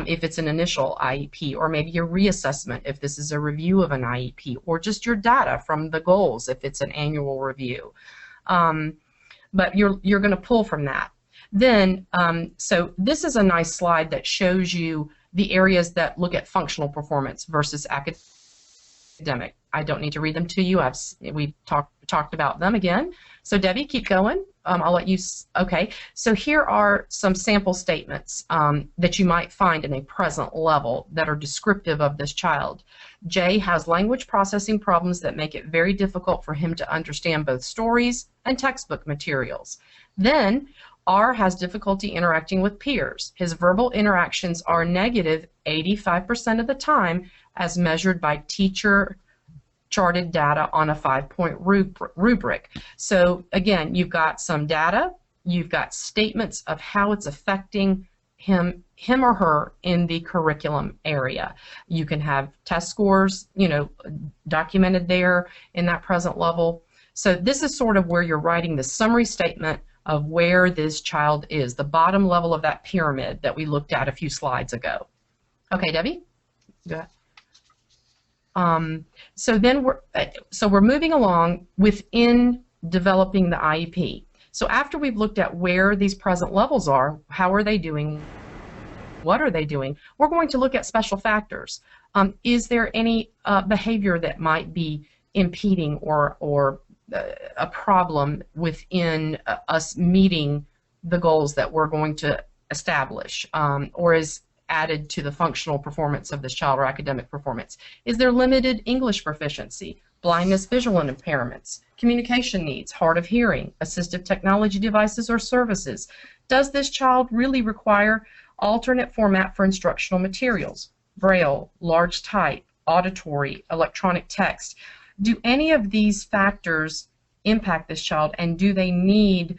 if it's an initial IEP, or maybe a reassessment if this is a review of an IEP, or just your data from the goals if it's an annual review. But you're going to pull from that. Then, so this is a nice slide that shows you the areas that look at functional performance versus academic. I don't need to read them to you. We've talked about them again. So Debbie, keep going. I'll let you. Okay. So here are some sample statements that you might find in a present level that are descriptive of this child. Jay has language processing problems that make it very difficult for him to understand both stories and textbook materials. Then R has difficulty interacting with peers. His verbal interactions are negative 85% of the time as measured by teacher charted data on a 5-point rubric. So again, you've got some data, you've got statements of how it's affecting him or her in the curriculum area. You can have test scores, documented there in that present level. So this is sort of where you're writing the summary statement of where this child is, the bottom level of that pyramid that we looked at a few slides ago. Okay, Debbie? Go ahead. So then we're moving along within developing the IEP. So after we've looked at where these present levels are, how are they doing, what are they doing, we're going to look at special factors. Is there any behavior that might be impeding or a problem within us meeting the goals that we're going to establish, or is added to the functional performance of this child or academic performance? Is there limited English proficiency, blindness, visual impairments, communication needs, hard of hearing, assistive technology devices or services? Does this child really require alternate format for instructional materials, Braille, large type, auditory, electronic text? Do any of these factors impact this child, and do they need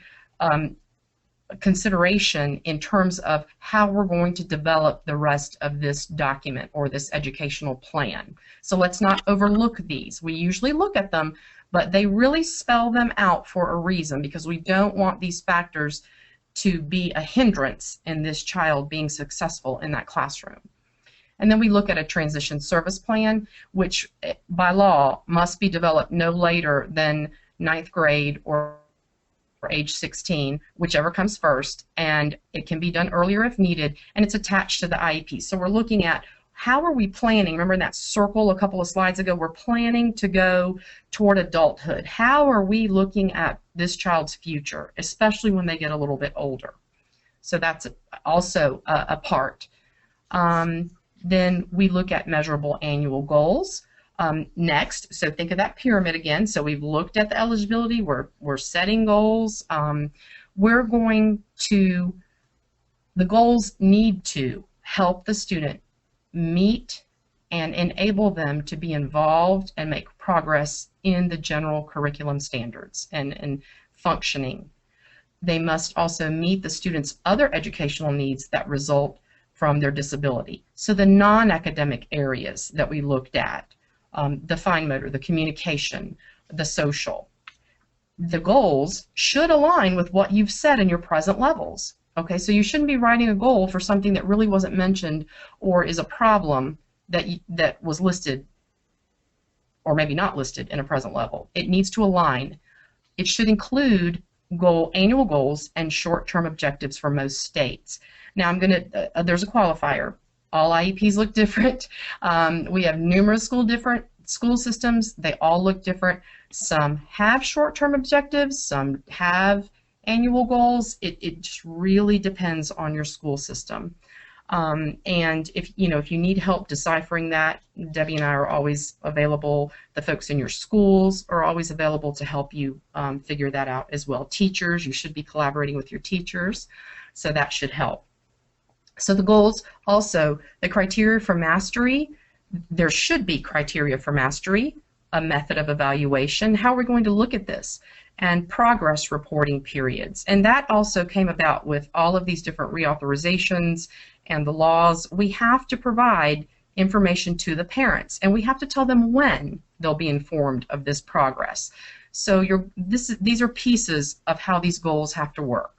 consideration in terms of how we're going to develop the rest of this document or this educational plan? So let's not overlook these. We usually look at them, but they really spell them out for a reason, because we don't want these factors to be a hindrance in this child being successful in that classroom. And then we look at a transition service plan, which by law must be developed no later than 9th grade or age 16, whichever comes first, and it can be done earlier if needed, and it's attached to the IEP. So we're looking at how are we planning. Remember in that circle a couple of slides ago, we're planning to go toward adulthood. How are we looking at this child's future, especially when they get a little bit older? So that's also a part. Then we look at measurable annual goals. Next, so think of that pyramid again. So we've looked at the eligibility, we're setting goals. We're going to, the goals need to help the student meet and enable them to be involved and make progress in the general curriculum standards and functioning. They must also meet the student's other educational needs that result from their disability. So the non-academic areas that we looked at, the fine motor, the communication, the social, the goals should align with what you've set in your present levels. Okay, so you shouldn't be writing a goal for something that really wasn't mentioned or is a problem that was listed or maybe not listed in a present level. It needs to align. It should include annual goals and short-term objectives for most states. Now there's a qualifier. All IEPs look different. We have numerous different school systems. They all look different. Some have short-term objectives, some have annual goals. It just really depends on your school system. And if you need help deciphering that, Debbie and I are always available. The folks in your schools are always available to help you figure that out as well. Teachers, you should be collaborating with your teachers, so that should help. So the goals, also the criteria for mastery, there should be criteria for mastery, a method of evaluation, how we're going to look at this, and progress reporting periods. And that also came about with all of these different reauthorizations and the laws. We have to provide information to the parents, and we have to tell them when they'll be informed of this progress. So these are pieces of how these goals have to work.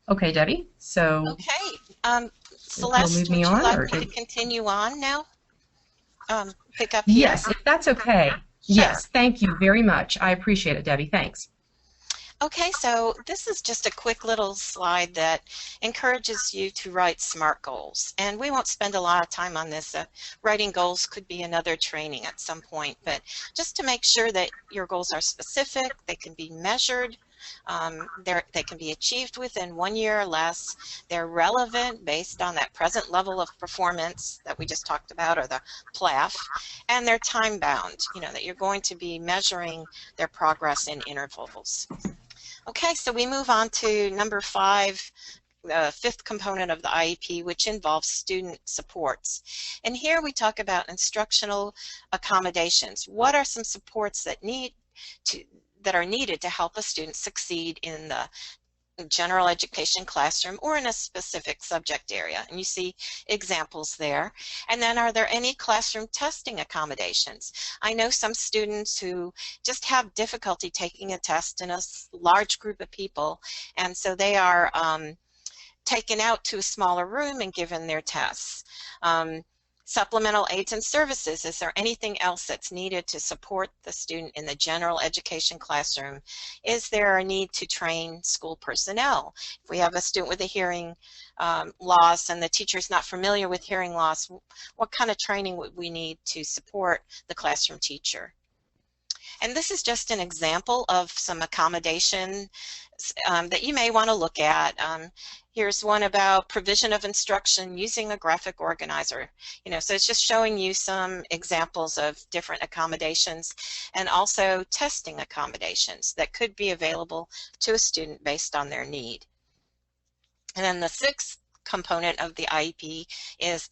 Okay, Debbie, so
okay. Celeste, would you like me to continue on now? Pick up here?
Yes, if that's okay. Sure. Yes, thank you very much. I appreciate it, Debbie. Thanks.
Okay, so this is just a quick little slide that encourages you to write SMART goals. And we won't spend a lot of time on this. Writing goals could be another training at some point, but just to make sure that your goals are specific, they can be measured, they can be achieved within 1 year or less, they're relevant based on that present level of performance that we just talked about, or the PLAF, and they're time bound, that you're going to be measuring their progress in intervals. Okay, so we move on to number 5, the 5th component of the IEP, which involves student supports. And here we talk about instructional accommodations. What are some supports that are needed to help a student succeed in the general education classroom or in a specific subject area? And you see examples there. And then, are there any classroom testing accommodations? I know some students who just have difficulty taking a test in a large group of people, and so they are taken out to a smaller room and given their tests. Supplemental aids and services, is there anything else that's needed to support the student in the general education classroom? Is there a need to train school personnel? If we have a student with a hearing loss and the teacher is not familiar with hearing loss, what kind of training would we need to support the classroom teacher? And this is just an example of some accommodation that you may want to look at. Here's one about provision of instruction using a graphic organizer. So it's just showing you some examples of different accommodations, and also testing accommodations that could be available to a student based on their need. And then the 6th component of the IEP is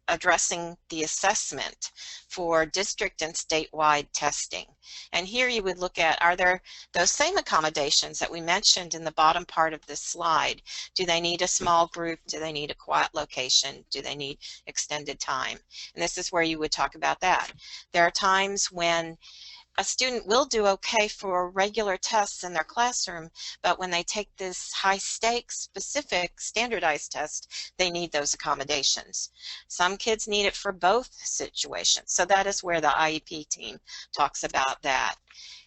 addressing the assessment for district and statewide testing. And here you would look at, are there those same accommodations that we mentioned in the bottom part of this slide? Do they need a small group? Do they need a quiet location? Do they need extended time? And this is where you would talk about that. There are times when a student will do okay for regular tests in their classroom, but when they take this high stakes specific standardized test, they need those accommodations. Some kids need it for both situations, so that is where the IEP team talks about that.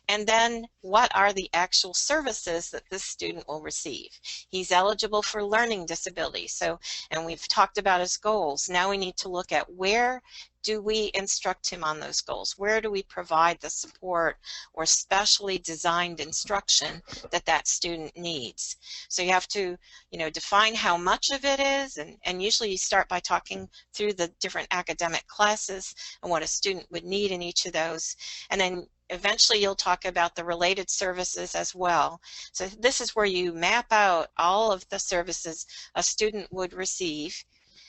And then, what are the actual services that this student will receive? He's eligible for learning disability, and we've talked about his goals. Now we need to look at, where do we instruct him on those goals? Where do we provide the support or specially designed instruction that that student needs? So you have to, define how much of it is, and usually you start by talking through the different academic classes and what a student would need in each of those, and then eventually you'll talk about the related services as well. So this is where you map out all of the services a student would receive,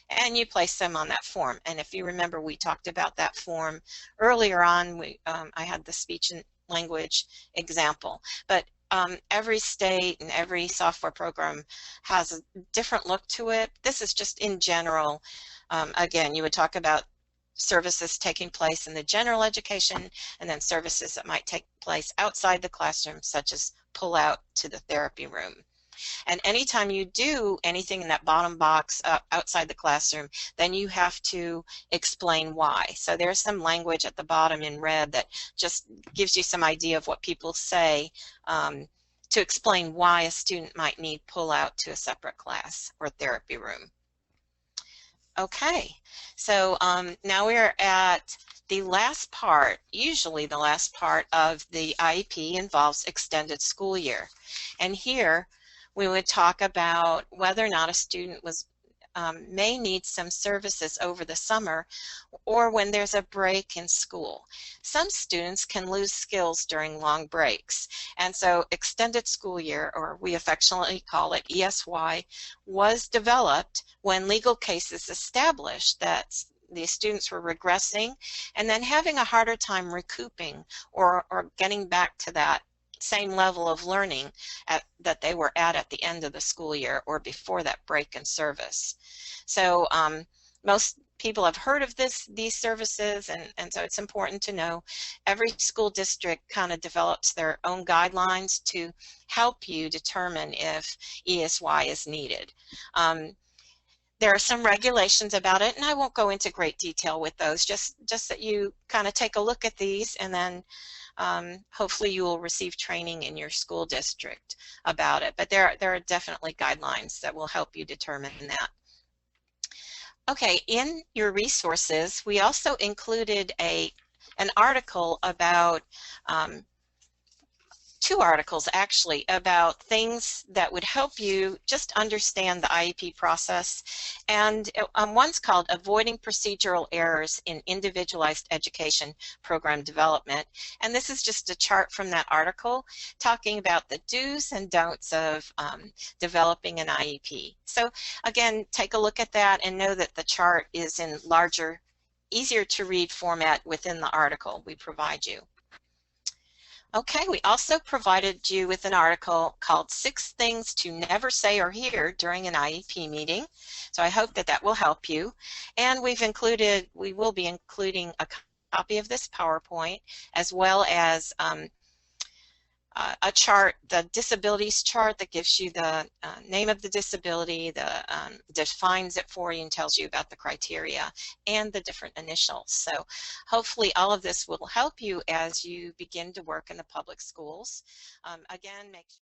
and you place them on that form. And if you remember, we talked about that form earlier on. I had the speech and language example. But every state and every software program has a different look to it. This is just in general. Again, you would talk about services taking place in the general education and then services that might take place outside the classroom, such as pull out to the therapy room. And anytime you do anything in that bottom box outside the classroom, then you have to explain why. So there's some language at the bottom in red that just gives you some idea of what people say to explain why a student might need pull out to a separate class or therapy room. Okay, so now we're at the last part. Usually the last part of the IEP involves extended school year. And here we would talk about whether or not a student may need some services over the summer or when there's a break in school. Some students can lose skills during long breaks, and so extended school year, or we affectionately call it ESY, was developed when legal cases established that the students were regressing and then having a harder time recouping or getting back to that same level of learning that they were at the end of the school year or before that break in service. So most people have heard of these services, and so it's important to know every school district kind of develops their own guidelines to help you determine if ESY is needed. There are some regulations about it, and I won't go into great detail with those, just that you kind of take a look at these, and then hopefully you will receive training in your school district about it. But there are definitely guidelines that will help you determine that. Okay, in your resources, we also included an article about two articles actually about things that would help you just understand the IEP process, and one's called Avoiding Procedural Errors in Individualized Education Program Development, and this is just a chart from that article talking about the do's and don'ts of developing an IEP. So again, take a look at that and know that the chart is in larger, easier to read format within the article we provide you. Okay, we also provided you with an article called 6 Things to Never Say or Hear During an IEP Meeting. So I hope that will help you. And we will be including a copy of this PowerPoint as well as a chart, the disabilities chart that gives you the name of the disability, defines it for you and tells you about the criteria and the different initials. So hopefully all of this will help you as you begin to work in the public schools. Again, make sure